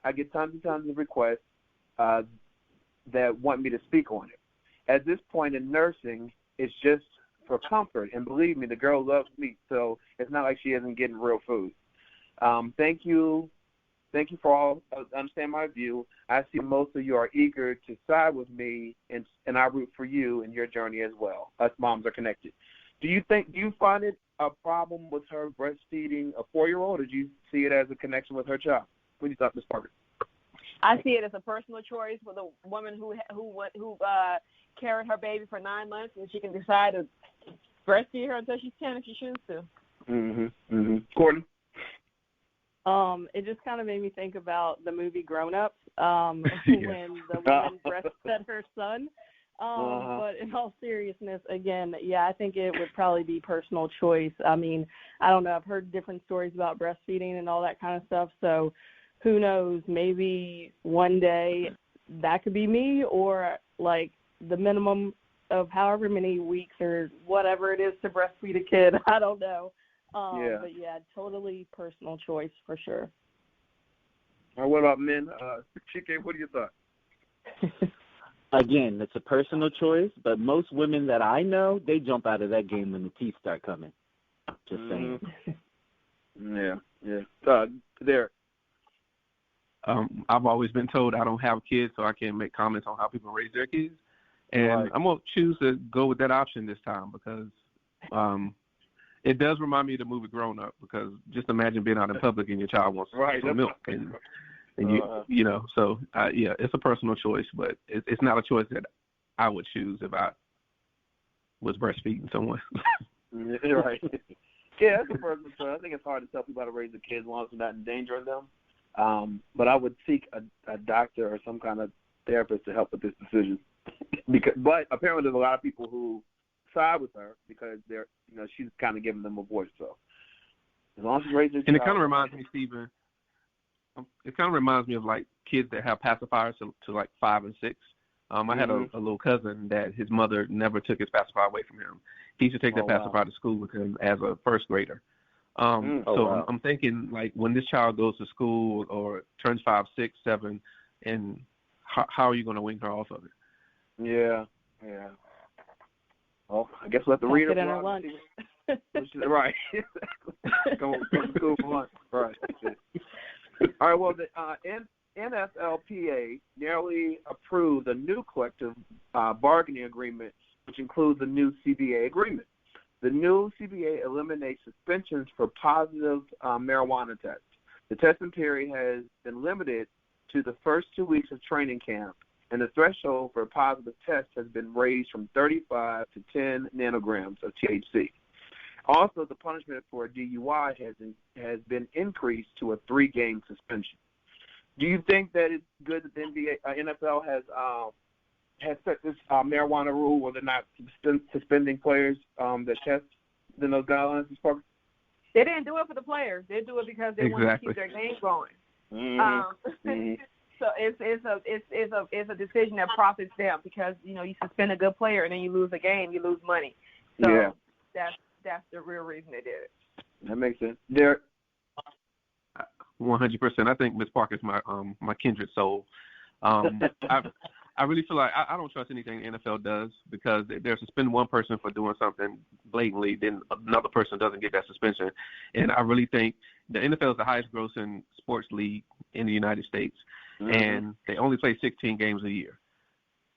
I get tons and tons of requests that want me to speak on it. At this point in nursing, it's just for comfort, and believe me, the girl loves meat, so it's not like she isn't getting real food. Thank you for all. Understand my view. I see most of you are eager to side with me, and I root for you in your journey as well. Us moms are connected. Do you find it a problem with her breastfeeding a 4-year-old, or do you see it as a connection with her child? What do you think, Ms. Parker? I see it as a personal choice with a woman who carried her baby for 9 months, and she can decide to breastfeed her until she's 10 if she chooses to. Courtney? It just kind of made me think about the movie Grown Ups, when the woman breastfed her son. But in all seriousness, again, yeah, I think it would probably be personal choice. I mean, I don't know. I've heard different stories about breastfeeding and all that kind of stuff. So who knows? Maybe one day that could be me, or like the minimum of however many weeks or whatever it is to breastfeed a kid. I don't know. But yeah, totally personal choice for sure. All right, what about men? Chike, what are your thoughts? Again, it's a personal choice, but most women that I know, they jump out of that game when the teeth start coming. Just saying. Yeah. There. I've always been told I don't have kids, so I can't make comments on how people raise their kids. And I'm going to choose to go with that option this time because it does remind me of the movie Grown Up, because just imagine being out in public and your child wants some milk. And you know, so yeah, it's a personal choice, but it's not a choice that I would choose if I was breastfeeding someone. Right. Yeah, it's a personal choice. I think it's hard to tell people how to raise a kid as long as they're not endangering them. But I would seek a doctor or some kind of therapist to help with this decision. But apparently there's a lot of people who side with her because they're, you know, she's kind of giving them a voice. So as long as she's raising a child. And it kind of reminds me, Stephen, it kind of reminds me of like kids that have pacifiers to like 5 and 6. I had a little cousin that his mother never took his pacifier away from him. He used to take that pacifier to school with him as a first grader. I'm thinking like when this child goes to school or turns 5, 6, 7, and how are you going to wean her off of it? Yeah. Well, I guess we'll have to read her. Get in her lunch. Right. Go to school for lunch. Right. All right. Well, NFLPA nearly approved a new collective bargaining agreement, which includes a new CBA agreement. The new CBA eliminates suspensions for positive marijuana tests. The testing period has been limited to the first 2 weeks of training camp, and the threshold for a positive test has been raised from 35 to 10 nanograms of THC. Also, the punishment for a DUI has been increased to a 3-game suspension. Do you think that it's good that the NFL has set this marijuana rule where they're not suspending players that test within those guidelines? They didn't do it for the players. They do it because they want to keep their game going. So it's a decision that profits them because you suspend a good player and then you lose a game, you lose money. So that's the real reason they did it. That makes sense. Derek? 100%. I think Ms. Parker's my kindred soul. I really feel like I don't trust anything the NFL does because they'll suspend one person for doing something blatantly, then another person doesn't get that suspension. And I really think the NFL is the highest grossing sports league in the United States, and they only play 16 games a year.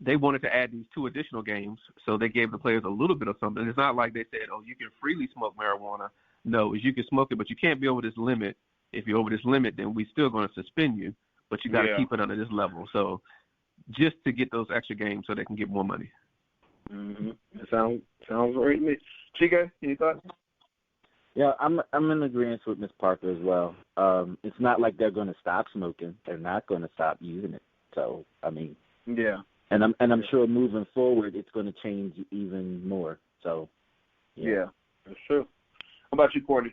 They wanted to add these 2 additional games, so they gave the players a little bit of something. It's not like they said, oh, you can freely smoke marijuana. No, you can smoke it, but you can't be over this limit. If you're over this limit, then we're still going to suspend you, but you got to keep it under this level. So just to get those extra games so they can get more money. It sounds right to me. Chica, any thoughts? Yeah, I'm in agreement with Ms. Parker as well. It's not like they're going to stop smoking. They're not going to stop using it. So, I mean, and I'm sure moving forward it's going to change even more. So, yeah, that's true. How about you, Courtney?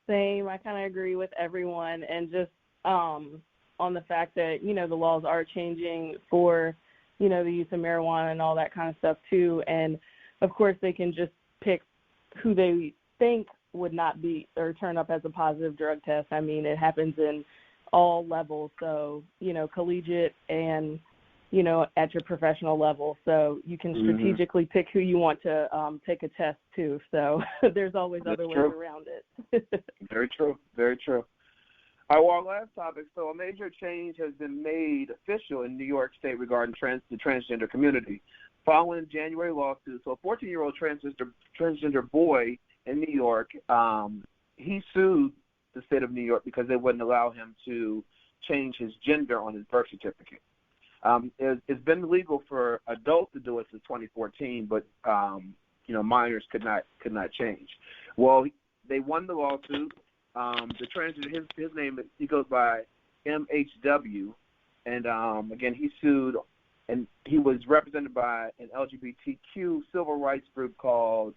Same. I kind of agree with everyone, and just on the fact that the laws are changing for the use of marijuana and all that kind of stuff too. And of course, they can just pick who they think would not be or turn up as a positive drug test. I mean, it happens in all levels. So collegiate and at your professional level. So you can strategically pick who you want to take a test to. So there's always other ways around it. Very true. Very true. All right, well, our last topic. So a major change has been made official in New York State regarding the transgender community. Following January lawsuit, so a 14-year-old transgender boy in New York, he sued the state of New York because they wouldn't allow him to change his gender on his birth certificate. It's been legal for adults to do it since 2014, but minors could not change. Well, they won the lawsuit. The transgender, his name, he goes by MHW, and again he sued, and he was represented by an LGBTQ civil rights group called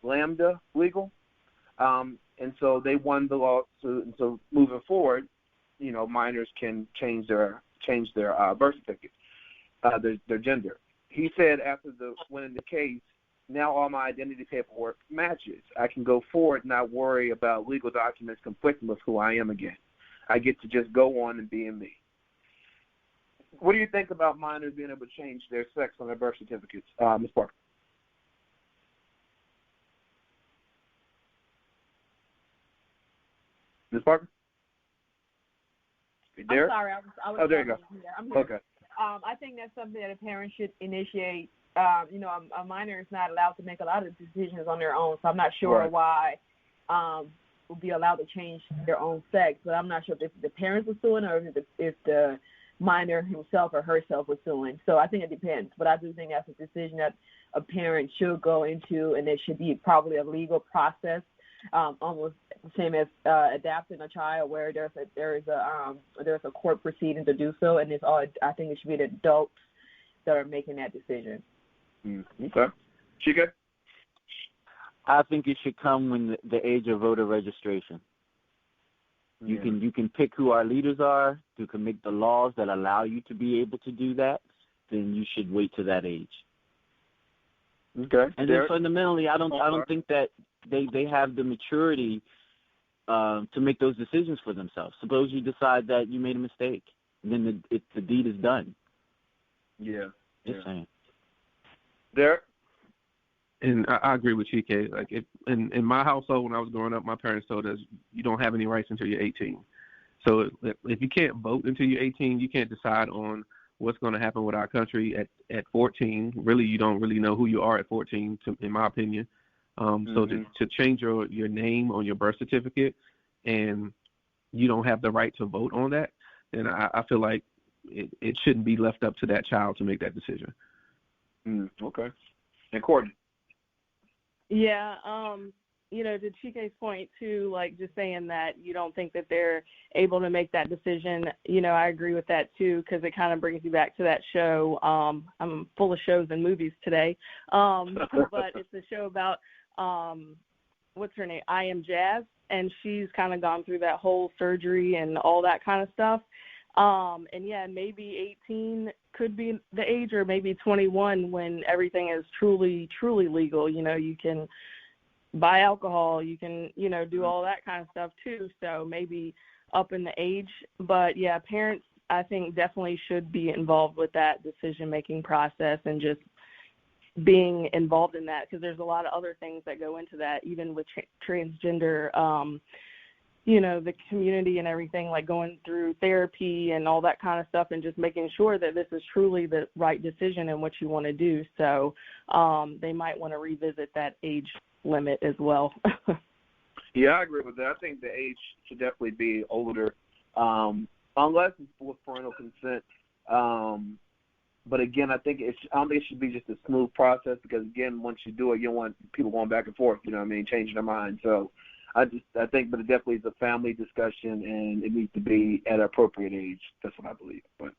Lambda Legal, and so they won the lawsuit, and so moving forward, minors can change their birth certificate, their gender. He said after winning the case, now all my identity paperwork matches. I can go forward and not worry about legal documents conflicting with who I am again. I get to just go on and being me. What do you think about minors being able to change their sex on their birth certificates, Ms. Parker? Ms. Parker? I'm sorry. I was there you go. I'm here. Okay. I think that's something that a parent should initiate. A minor is not allowed to make a lot of decisions on their own, so I'm not sure why will be allowed to change their own sex. But I'm not sure if the parents are suing or if the minor himself or herself was suing. So I think it depends. But I do think that's a decision that a parent should go into, and it should be probably a legal process, almost the same as adopting a child, where there's a court proceeding to do so, and I think it should be the adults that are making that decision. Okay. Chica? I think it should come when the age of voter registration. You can pick who our leaders are. You can make the laws that allow you to be able to do that. Then you should wait to that age. Okay. And then fundamentally, I don't think that they have the maturity to make those decisions for themselves. Suppose you decide that you made a mistake, and then the deed is done. Yeah. Just saying. Derek? And I agree with Chike. Like in my household when I was growing up, my parents told us you don't have any rights until you're 18. So if you can't vote until you're 18, you can't decide on what's going to happen with our country at 14. Really, you don't really know who you are at 14, in my opinion. So to change your name on your birth certificate and you don't have the right to vote on that, then I feel like it shouldn't be left up to that child to make that decision. Okay. And Courtney? Yeah, to Chike's point too, like just saying that you don't think that they're able to make that decision, I agree with that too, because it kind of brings you back to that show. I'm full of shows and movies today, but it's a show about, what's her name? I Am Jazz, and she's kind of gone through that whole surgery and all that kind of stuff. And yeah, maybe 18 could be the age, or maybe 21 when everything is truly, truly legal. You can buy alcohol, you can, do all that kind of stuff too. So maybe up in the age, but yeah, parents, I think, definitely should be involved with that decision-making process and just being involved in that, because there's a lot of other things that go into that, even with transgender, the community and everything, like going through therapy and all that kind of stuff, and just making sure that this is truly the right decision and what you want to do. So they might want to revisit that age limit as well. Yeah, I agree with that. I think the age should definitely be older, unless it's with parental consent. But again, I don't think it should be just a smooth process, because again, once you do it, you don't want people going back and forth, changing their mind. So I think, but it definitely is a family discussion, and it needs to be at an appropriate age. That's what I believe. But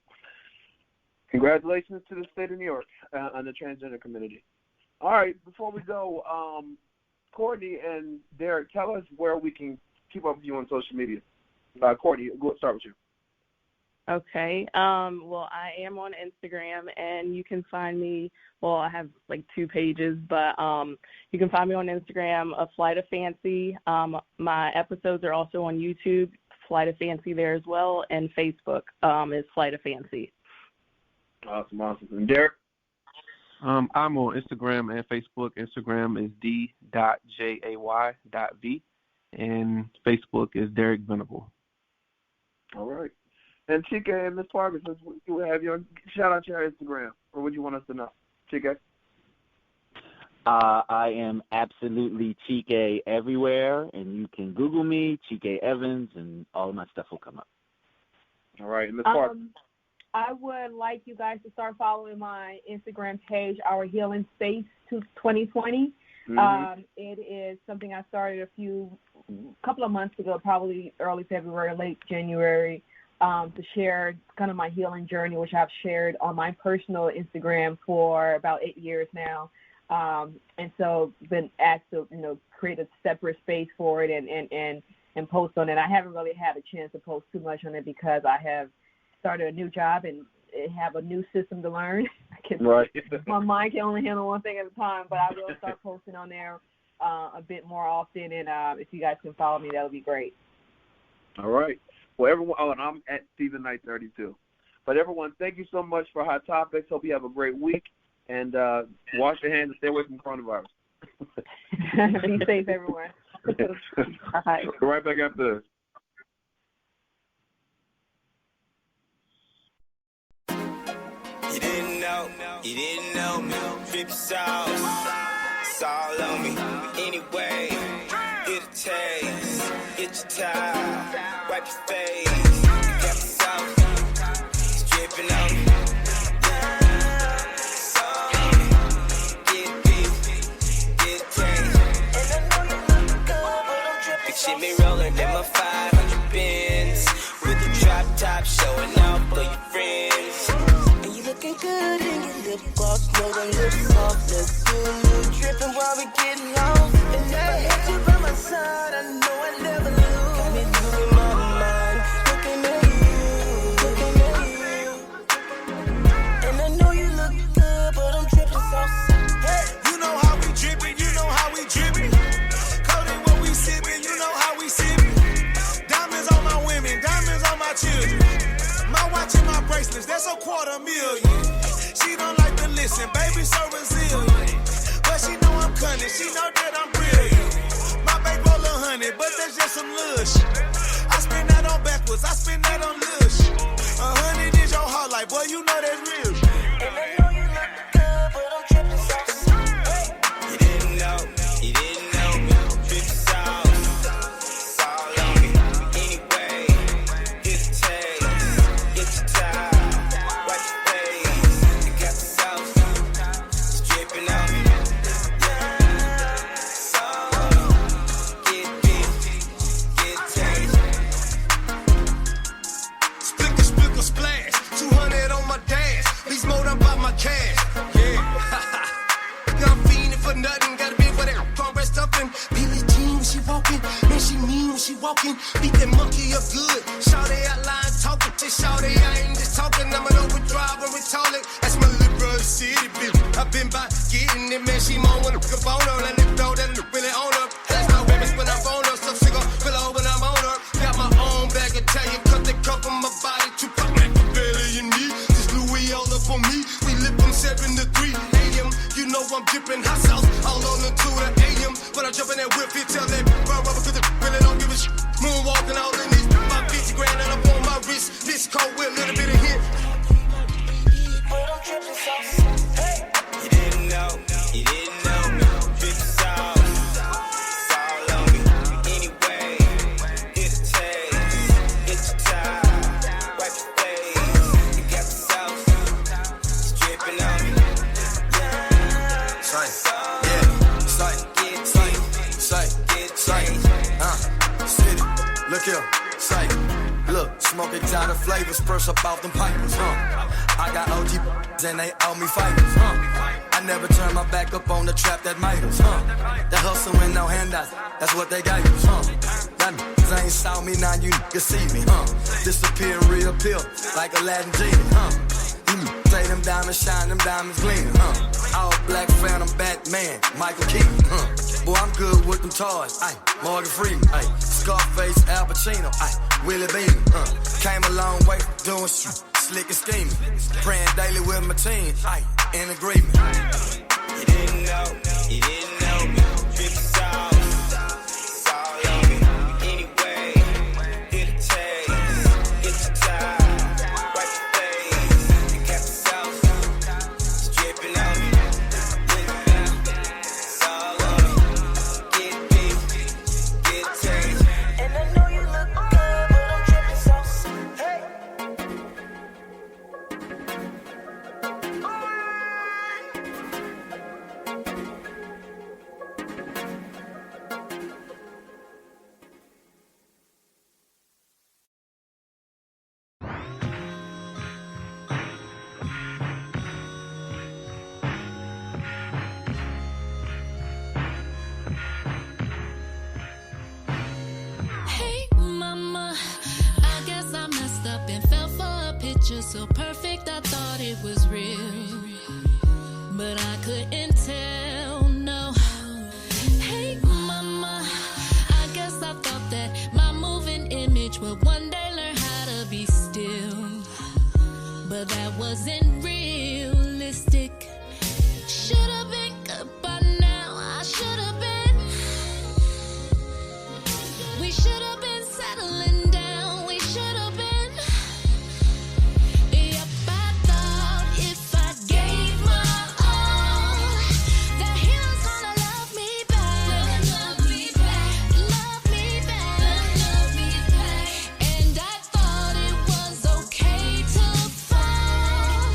congratulations to the state of New York and the transgender community. All right, before we go, Courtney and Derek, tell us where we can keep up with you on social media. Courtney, we'll start with you. Okay. Well, I am on Instagram, and you can find me. Well, I have like 2 pages, but you can find me on Instagram, A Flight of Fancy. My episodes are also on YouTube, Flight of Fancy there as well, and Facebook is Flight of Fancy. Awesome. And Derek? I'm on Instagram and Facebook. Instagram is d.jay.v, and Facebook is Derek Venable. All right. And Chike and Ms. Parker, since we have you on, shout out your Instagram, or what do you want us to know? Chike? I am absolutely Chike everywhere, and you can Google me, Chike Evans, and all of my stuff will come up. All right. And Ms. Parker? I would like you guys to start following my Instagram page, Our Healing Space 2020. It is something I started a couple of months ago, probably early February, late January, to share kind of my healing journey, which I've shared on my personal Instagram for about 8 years now. And so been asked to, create a separate space for it and post on it. I haven't really had a chance to post too much on it because I have started a new job and have a new system to learn. My mind can only handle one thing at a time, but I will start posting on there a bit more often. And if you guys can follow me, that would be great. All right. Well, everyone, and I'm at Stephen Knight 32. But everyone, thank you so much for Hot Topics. Hope you have a great week, and wash your hands and stay away from coronavirus. Be safe, everyone. Bye. We'll be right back after this. You didn't know me. Drip sauce, it's all on me. Anyway, get a taste, get your towel, wipe your face. Got the sauce, it's dripping on me. It's all on me. Get a piece, get a taste. And I know you look good, but I'm dripping. Picture me rolling in my 500 Benz with the drop top showing off for your friends. And you looking good in your lip gloss, know them lips soft. Let's do a little dripping while we get lost. And if I had you by my side, I know I'd never lose. Got me losing my mind, looking at you. And I know you look good, but I'm dripping sauce. Hey, you know how we dripping, you know how we dripping. Coding what we sipping, you know how we sipping. Diamonds on my women, diamonds on my children. My watch and my bracelets, that's $250,000. She don't like to listen, baby, so resilient. But she know I'm cunning, she know that I'm brilliant. My bank roll 100, but that's just some lush. I spend that on backwards, bills. I spend that on little shit. 100 is your heart life, boy, you know that's real shit. And I know you look good, but I'm tripping sauce. You didn't know, tripping sauce. It's all on me. Anyway, here's the taste. Get your time, wipe your face. You got the sauce, it's dripping on me. So, get big, get taste. Splicker splash, 200 on my dash. Please more than about my cash. Yeah. I'm fiending for nothing. Gotta be for that cornbread stuffing. Billie Jean when she walking. Man, she mean when she walking. Beat that monkey up good. Shawty out line talking. Say shawty, I ain't just talking. I'm an overdrive when we it. That's my little brother city, bitch. I've been by getting it, man. She moan when I pick up on her. Let it know that it really on her. That's my weapons when I'm on her. So sick of pillow when I'm on her. Got my own bag of Italian. Cut the cup on my body. Tupac Machiavelli and me. This Louis all up on me. We live from 7 to 3 a.m. You know I'm dipping hot sauce all on the 2 to a.m. When I jump in that whip, it tell that brown rubber cause it really don't give a shit. Moonwalking all in this. My 50 grand and up on my wrist. This cold with a little bit of hit. But I'm tripping sauce. You didn't know, tripping sauce. It's all on me. Anyway, here's the taste. Get your time, wipe your face. You got the sauce, it's dripping on me. City, look here, say, look, smoking Johnny flavors, burst up off them pipers, I got OG and they owe me fighters, I never turn my back up on the trap that made us, That hustle with no handouts, that's what they gave us, That niggas ain't saw me, now you niggas see me, Disappear and reappear like Aladdin genie, Say them diamonds shine, them diamonds gleaming, All black phantom, Batman, Michael Keaton, Boy, I'm good with them toys, Morgan Freeman, Scarface, Al Pacino, Willie Beeman, Came a long way from doing slick and scheming, praying daily with my team, in agreement. You didn't know, tripping sauce. It's all on me. Anyway, here's the taste. Get your time, wipe your face. You got the sauce, it's dripping on me. It's all on me. Get big, get taste. And I know you look good, but I'm tripping sauce. Hey. Hey, mama, I guess I messed up and fell for a picture so perfect I thought it was real, but I couldn't tell, no. Hey, mama, I guess I thought that my moving image would one day learn how to be still, but that wasn't realistic. Should've been good by now, I should've been. We should have been settling down. We should have been. Yep, I thought if I gave my all, that he was gonna love me back. Love me back. Love me back. Love me back. And I thought it was okay to fall.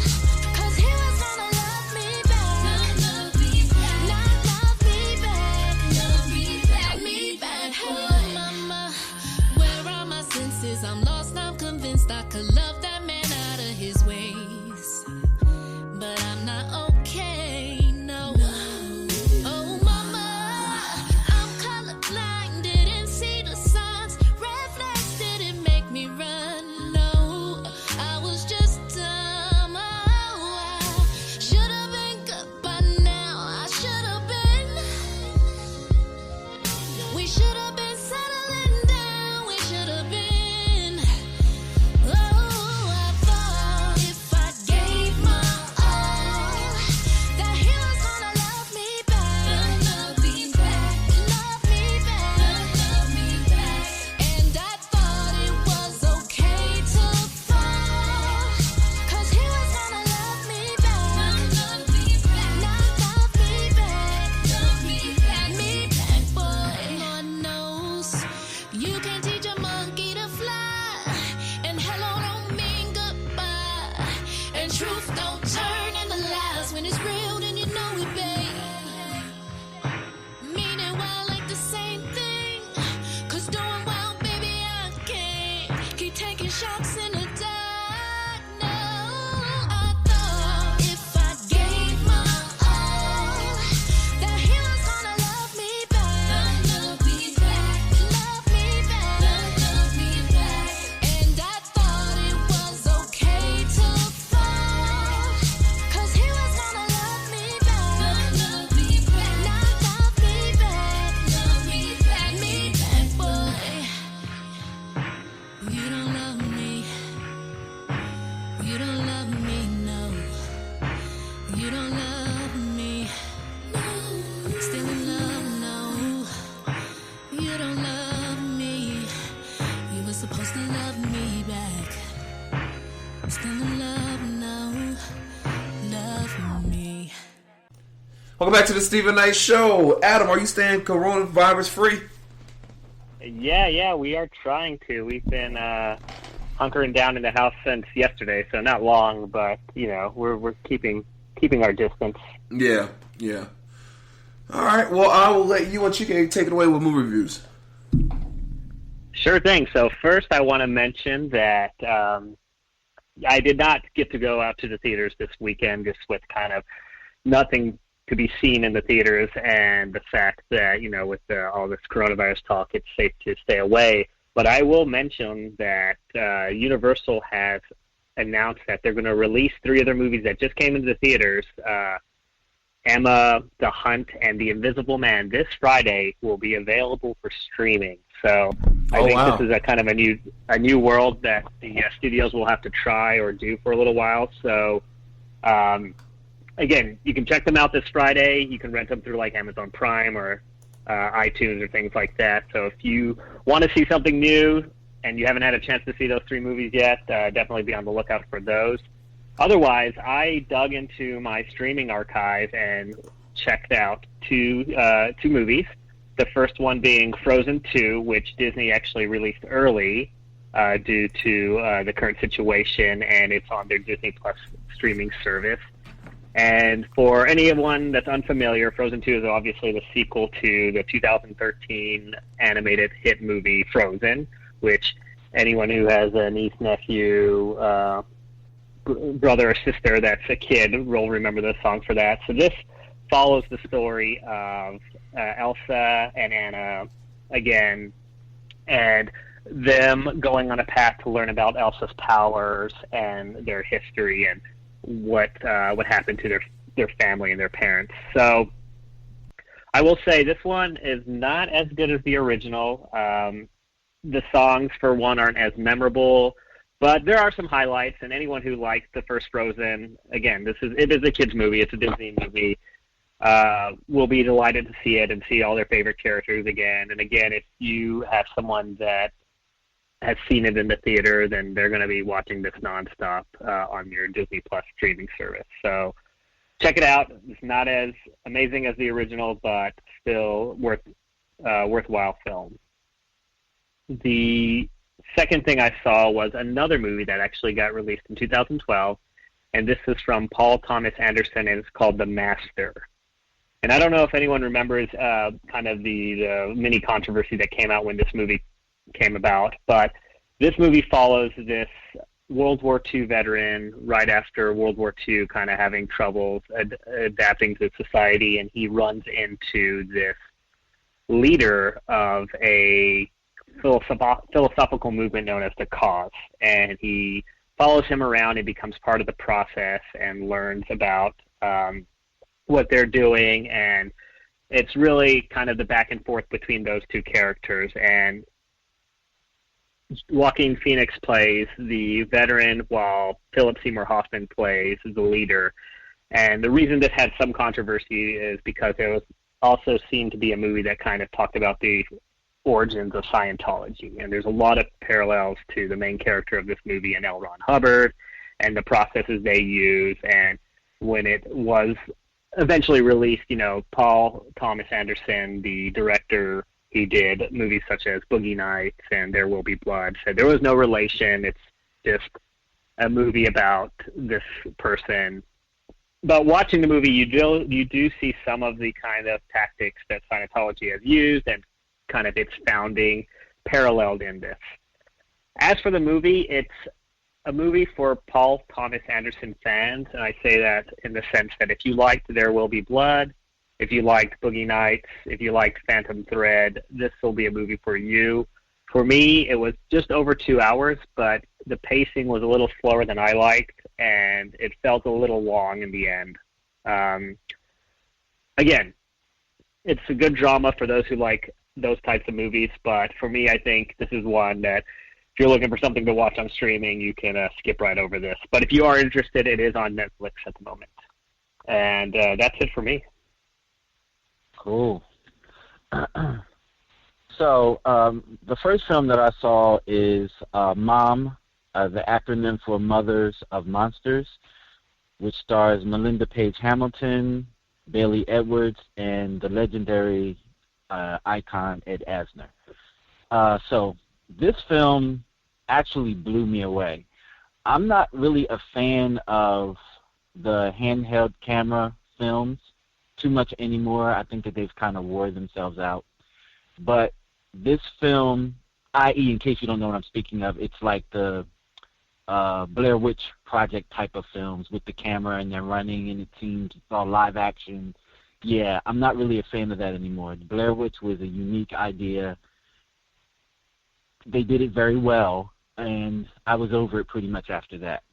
Welcome back to the Stephen Knight Show. Adam, are you staying coronavirus free? Yeah, we are trying to. We've been hunkering down in the house since yesterday, so not long, but we're keeping our distance. Yeah. All right. Well, I will let you and Chike take it away with movie reviews. Sure thing. So first, I want to mention that I did not get to go out to the theaters this weekend, just with kind of nothing to be seen in the theaters, and the fact that with all this coronavirus talk, it's safe to stay away. But I will mention that Universal has announced that they're going to release 3 other movies that just came into the theaters. Emma, The Hunt, and The Invisible Man this Friday will be available for streaming. So I think this is a kind of a new world that the studios will have to try or do for a little while. So again, you can check them out this Friday. You can rent them through like Amazon Prime or iTunes or things like that. So if you want to see something new and you haven't had a chance to see those 3 movies yet, definitely be on the lookout for those. Otherwise, I dug into my streaming archive and checked out two movies. The first one being Frozen 2, which Disney actually released early due to the current situation, and it's on their Disney Plus streaming service. And for anyone that's unfamiliar, Frozen 2 is obviously the sequel to the 2013 animated hit movie Frozen, which anyone who has a niece, nephew, brother or sister that's a kid will remember the song for that. So this follows the story of Elsa and Anna again, and them going on a path to learn about Elsa's powers and their history and what happened to their family and their parents. So I will say this one is not as good as the original. The songs, for one, aren't as memorable, but there are some highlights, and anyone who liked the first Frozen, again, it is a kids movie, it's a Disney movie, will be delighted to see it and see all their favorite characters again. And again, if you have someone that has seen it in the theater, then they're going to be watching this nonstop on your Disney Plus streaming service. So check it out. It's not as amazing as the original, but still worthwhile film. The second thing I saw was another movie that actually got released in 2012, and this is from Paul Thomas Anderson, and it's called The Master. And I don't know if anyone remembers kind of the mini controversy that came out when this movie came about, but this movie follows this World War II veteran right after World War II, kind of having troubles adapting to society, and he runs into this leader of a philosophical movement known as the Cause, and he follows him around and becomes part of the process and learns about what they're doing, and it's really kind of the back and forth between those two characters. And Joaquin Phoenix plays the veteran while Philip Seymour Hoffman plays the leader. And the reason this had some controversy is because it was also seen to be a movie that kind of talked about the origins of Scientology. And there's a lot of parallels to the main character of this movie and L. Ron Hubbard and the processes they use. And when it was eventually released, Paul Thomas Anderson, the director, he did movies such as Boogie Nights and There Will Be Blood, said there was no relation. It's just a movie about this person. But watching the movie, you do see some of the kind of tactics that Scientology has used and kind of its founding paralleled in this. As for the movie, it's a movie for Paul Thomas Anderson fans, and I say that in the sense that if you liked There Will Be Blood, if you liked Boogie Nights, if you liked Phantom Thread, this will be a movie for you. For me, it was just over 2 hours, but the pacing was a little slower than I liked, and it felt a little long in the end. Again, it's a good drama for those who like those types of movies, but for me, I think this is one that if you're looking for something to watch on streaming, you can skip right over this. But if you are interested, it is on Netflix at the moment. And that's it for me. Cool. So the first film that I saw is MOM, the acronym for Mothers of Monsters, which stars Melinda Page Hamilton, Bailey Edwards, and the legendary icon Ed Asner. So this film actually blew me away. I'm not really a fan of the handheld camera films too much anymore. I think that they've kind of wore themselves out. But this film, i.e., in case you don't know what I'm speaking of, it's like the Blair Witch Project type of films with the camera and they're running and it seems it's all live action. Yeah, I'm not really a fan of that anymore. Blair Witch was a unique idea. They did it very well, and I was over it pretty much after that.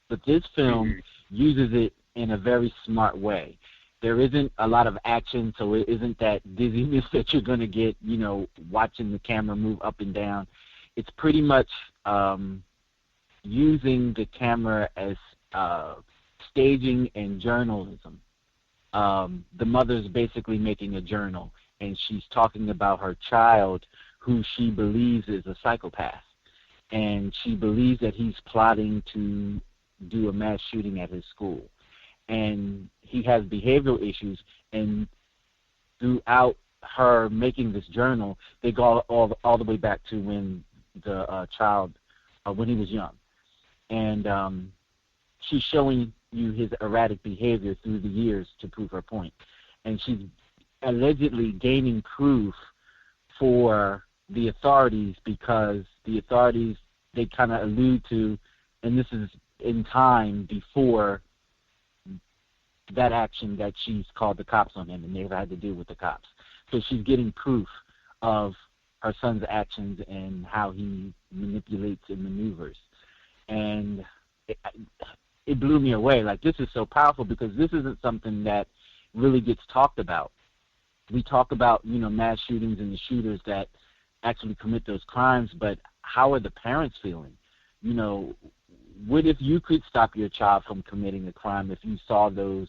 But this film uses it in a very smart way. There isn't a lot of action, so it isn't that dizziness that you're going to get, you know, watching the camera move up and down. It's pretty much using the camera as staging and journalism. The mother's basically making a journal, and she's talking about her child who she believes is a psychopath. And she believes that he's plotting to do a mass shooting at his school. And he has behavioral issues, and throughout her making this journal, they go all the way back to when the child, when he was young. And she's showing you his erratic behavior through the years to prove her point. And she's allegedly gaining proof for the authorities because the authorities, they kind of allude to, and this is in time before that action that she's called the cops on him and they've had to deal with the cops. So she's getting proof of her son's actions and how he manipulates and maneuvers. And it blew me away. Like, this is so powerful because this isn't something that really gets talked about. We talk about, you know, mass shootings and the shooters that actually commit those crimes, but how are the parents feeling? You know, what if you could stop your child from committing a crime if you saw those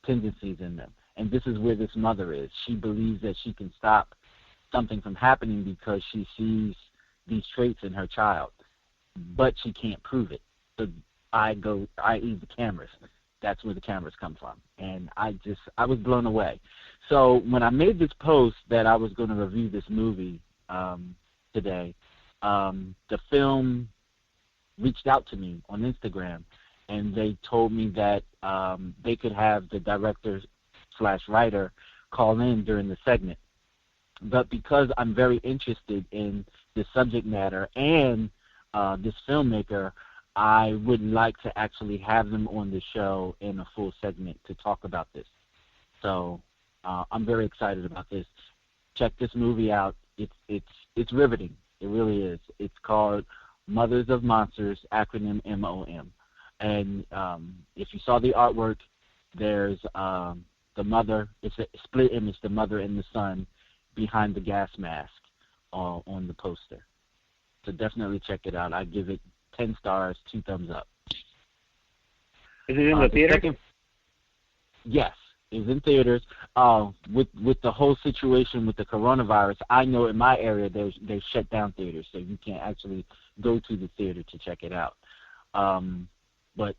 tendencies in them? And this is where this mother is. She believes that she can stop something from happening because she sees these traits in her child, but she can't prove it. So i.e. the cameras. That's where the cameras come from. And I was blown away. So when I made this post that I was going to review this movie today, the film reached out to me on Instagram, and they told me that they could have the director/writer call in during the segment. But because I'm very interested in the subject matter and this filmmaker, I would like to actually have them on the show in a full segment to talk about this. So I'm very excited about this. Check this movie out. It's riveting. It really is. It's called Mothers of Monsters, acronym MOM. And if you saw the artwork, there's the mother. It's a split image, the mother and the son behind the gas mask on the poster. So definitely check it out. I give it 10 stars, 2 thumbs up. Is it in the theater? Yes, it's in theaters. With the whole situation with the coronavirus, I know in my area they shut down theaters, so you can't actually go to the theater to check it out. But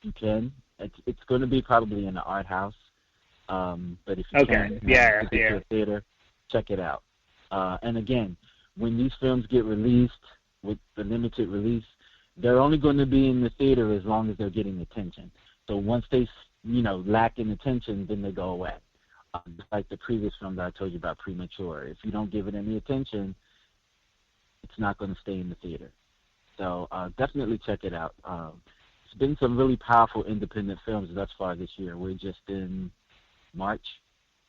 you can. It's going to be probably in the art house. But if you can get to a theater, check it out. And again, when these films get released with the limited release, they're only going to be in the theater as long as they're getting attention. So once they, lack in attention, then they go away. Like the previous film that I told you about, Premature. If you don't give it any attention, it's not going to stay in the theater. So definitely check it out. It's been some really powerful independent films thus far this year. We're just in March.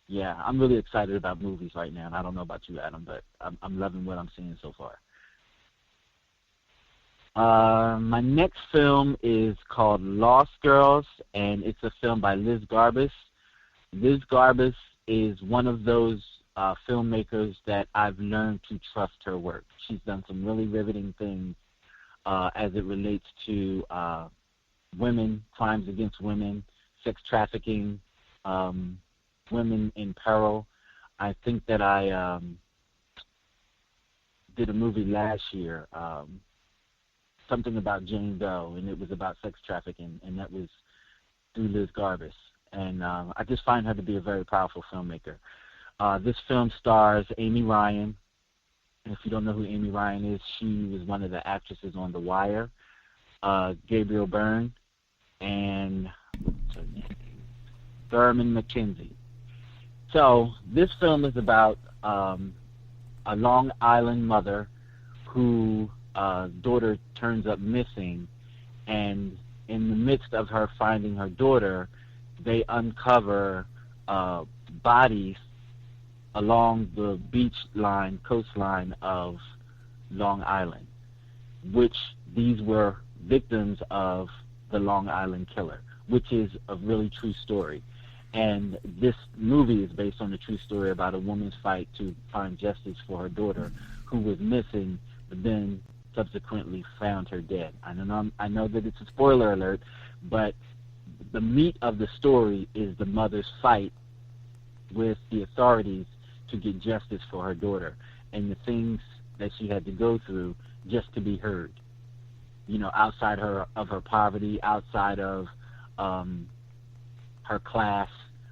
Yeah, I'm really excited about movies right now, and I don't know about you, Adam, but I'm loving what I'm seeing so far. My next film is called Lost Girls, and it's a film by Liz Garbus. Liz Garbus is one of those filmmakers that I've learned to trust her work. She's done some really riveting things as it relates to women, crimes against women, sex trafficking, women in peril. I think that I did a movie last year, something about Jane Doe, and it was about sex trafficking, and that was through Liz Garbus. And I just find her to be a very powerful filmmaker. This film stars Amy Ryan. And if you don't know who Amy Ryan is, she was one of the actresses on The Wire. Gabriel Byrne and what's her name? Thurman McKenzie. So this film is about a Long Island mother whose daughter turns up missing, and in the midst of her finding her daughter, they uncover bodies along the coastline of Long Island, which these were victims of the Long Island Killer, which is a really true story. And this movie is based on a true story about a woman's fight to find justice for her daughter, who was missing, but then subsequently found her dead. I know that it's a spoiler alert, but the meat of the story is the mother's fight with the authorities to get justice for her daughter, and the things that she had to go through just to be heard. You know, outside of her poverty, outside of her class,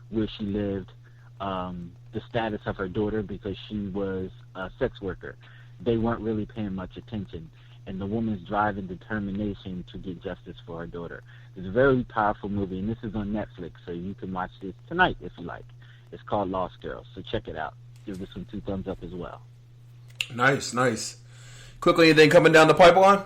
where she lived, the status of her daughter, because she was a sex worker. They weren't really paying much attention, and the woman's drive and determination to get justice for her daughter. It's a very powerful movie, and this is on Netflix, so you can watch this tonight if you like. It's called Lost Girls, so check it out. Give this one 2 thumbs up as well. Nice. Quickly, anything coming down the pipeline?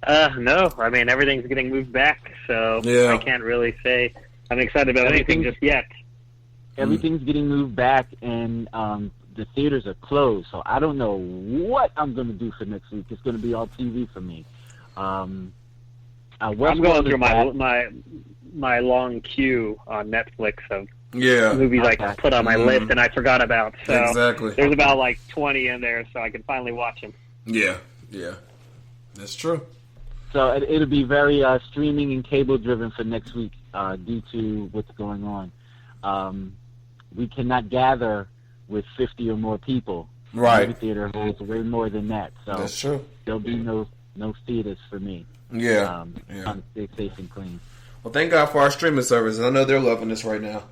No. I mean, everything's getting moved back, so yeah. I can't really say I'm excited about anything just yet. Everything's getting moved back, and the theaters are closed, so I don't know what I'm going to do for next week. It's going to be all TV for me. I'm going through my long queue on Netflix of movies I put on my list and I forgot about. So exactly. There's about like 20 in there, so I can finally watch them. Yeah, that's true. So it'll be very streaming and cable driven for next week due to what's going on. We cannot gather with 50 or more people. Right. The theater holds way more than that. So that's true. There'll be no theaters for me. Yeah. Trying to stay safe and clean. Well, thank God for our streaming services. I know they're loving this right now.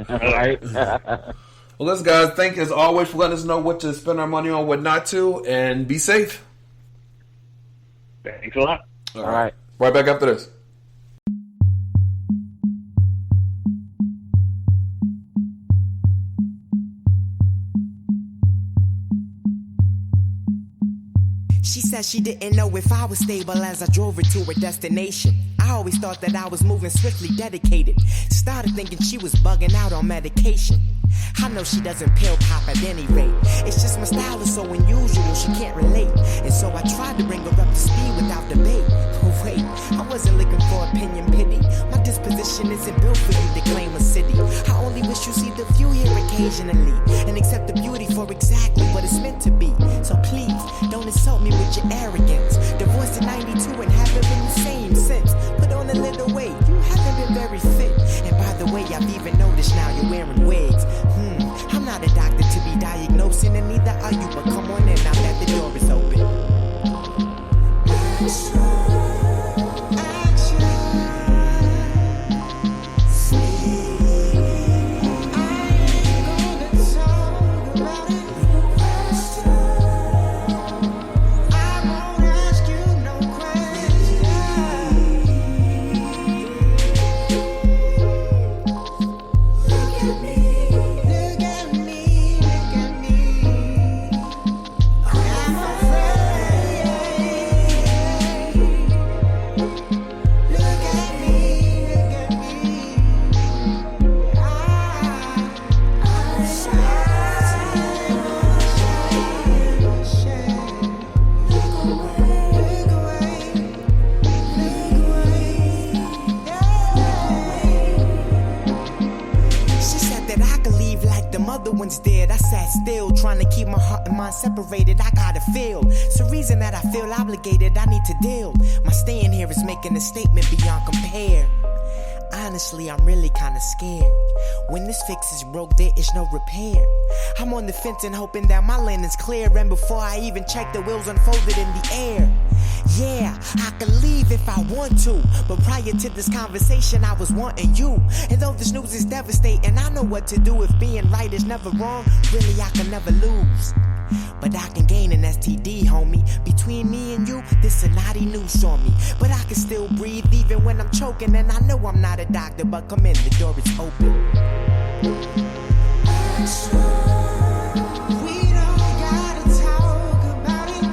Right. Well, listen, guys, thank you as always for letting us know what to spend our money on, what not to, and be safe. Thanks a lot. All right. Right back after this. She said she didn't know if I was stable as I drove her to her destination. I always thought that I was moving swiftly, dedicated. Started thinking she was bugging out on medication. I know she doesn't pill pop at any rate. It's just my style is so unusual, she can't relate. And so I tried to bring her up to speed without debate. But wait, I wasn't looking for opinion, pity. My disposition isn't built for you to claim a city. I only wish you see the view here occasionally and accept the beauty for exactly what it's meant to be. So please, don't insult me with your arrogance. Divorced in 92 and haven't been the same since. Put on a little weight, you haven't been very fit. And by the way, I've even noticed now you're wearing wigs. I'm not a doctor to be diagnosing, and neither are you, but come on in now that the door is open. Separated, I gotta feel. It's the reason that I feel obligated, I need to deal. My staying here is making a statement beyond compare. Honestly, I'm really kinda scared. When this fix is broke, there is no repair. I'm on the fence and hoping that my lane is clear. And before I even check, the wheels unfolded in the air. Yeah, I can leave if I want to, but prior to this conversation I was wanting you. And though this news is devastating, I know what to do. If being right is never wrong, really I can never lose. But I can gain an STD, homie. Between me and you, this a naughty news on me. But I can still breathe even when I'm choking. And I know I'm not a doctor, but come in, the door is open. We don't gotta talk about it.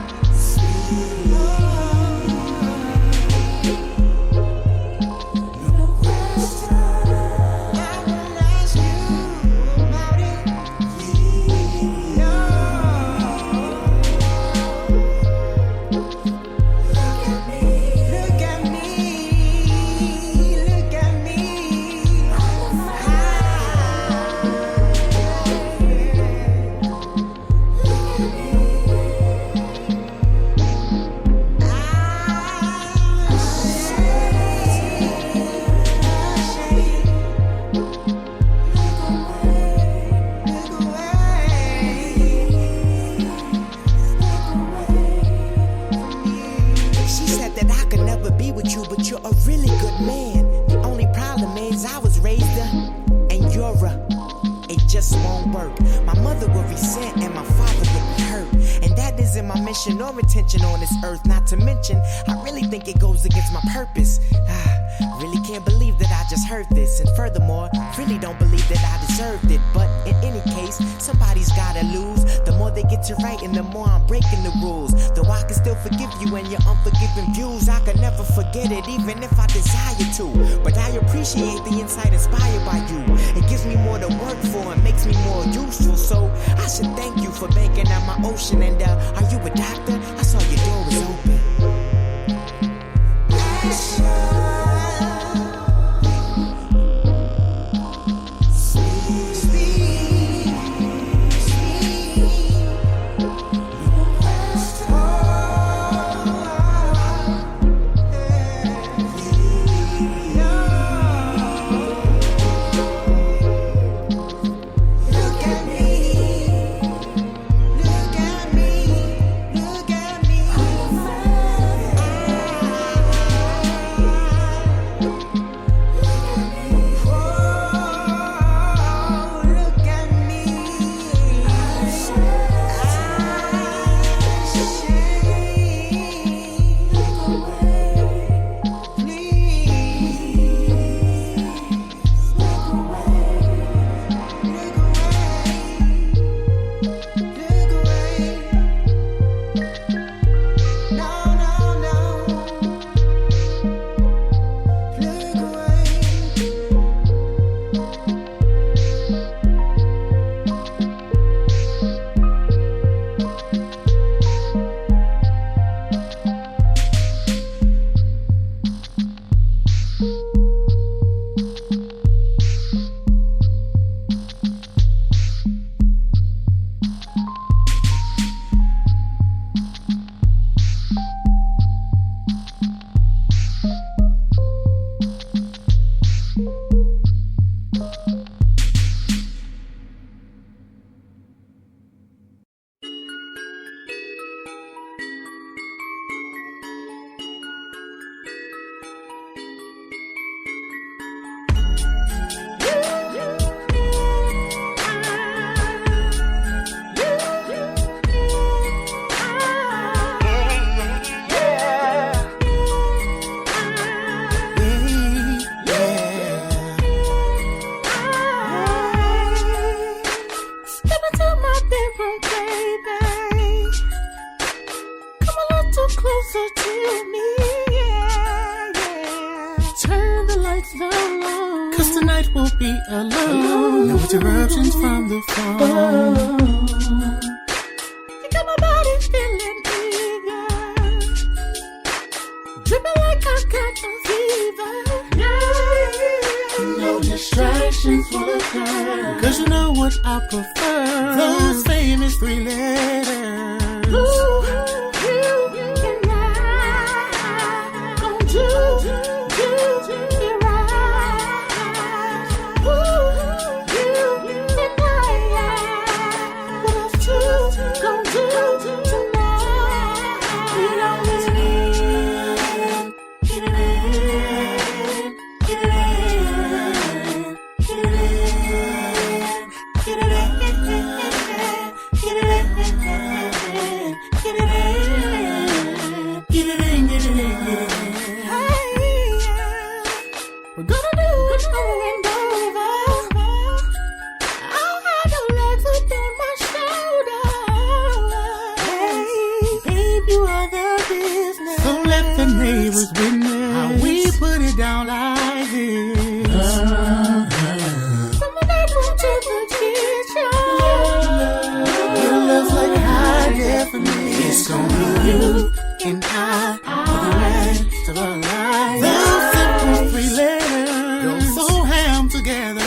Or intention on this earth, not to mention I really think it goes against my purpose. Really can't believe that I just heard this, and furthermore, really don't believe that I deserved it. But in any case, somebody's gotta lose. The more they get to right and the more I'm breaking the rules. Though I can still forgive you and your unforgiving views, I can never forget it even if I desire to. But I appreciate the insight inspired by you. It gives me more to work for and makes me more useful. So I should thank you for banking out my ocean. And are you a doctor? I saw your door was open. Interruptions from the phone. You got my body feeling eager, dripping like I got a fever. No distractions will occur, 'cause you know what I prefer. Those famous three letters. Ooh, you and I gon' do it right. Ooh. Gon' do tonight. We don't really need and over. I'll have your legs within my shoulder. Hey, babe, you are the business. So let the neighbors witness how we put it down like this. From the bedroom to the kitchen. Your love's like high definition. It's gonna be you and I for the rest of our lives. Those simple three letters go so ham together.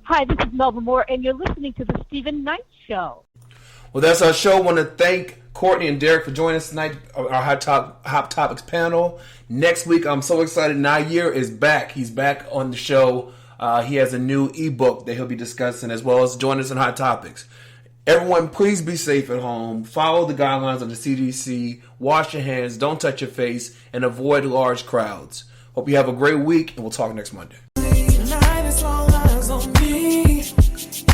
Hi, this is Melba Moore, and you're listening to The Stephen Knight Show. Well, that's our show. I want to thank Courtney and Derek for joining us tonight, our Hot Topics panel. Next week, I'm so excited. Nair is back. He's back on the show. He has a new ebook that he'll be discussing, as well as join us in Hot Topics. Everyone, please be safe at home. Follow the guidelines of the CDC. Wash your hands. Don't touch your face. And avoid large crowds. Hope you have a great week, and we'll talk next Monday. Tonight is all eyes on me.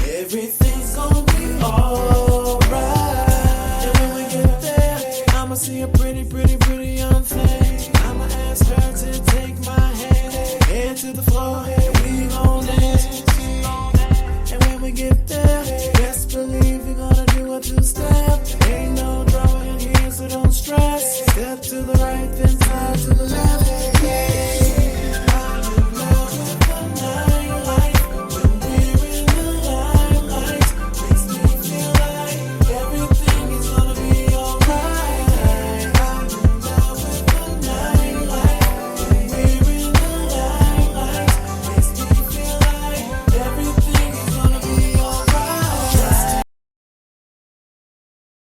Everything's gonna be alright. And when we get there, I'ma see a pretty young thing. I'ma ask her to take my hand to the floor.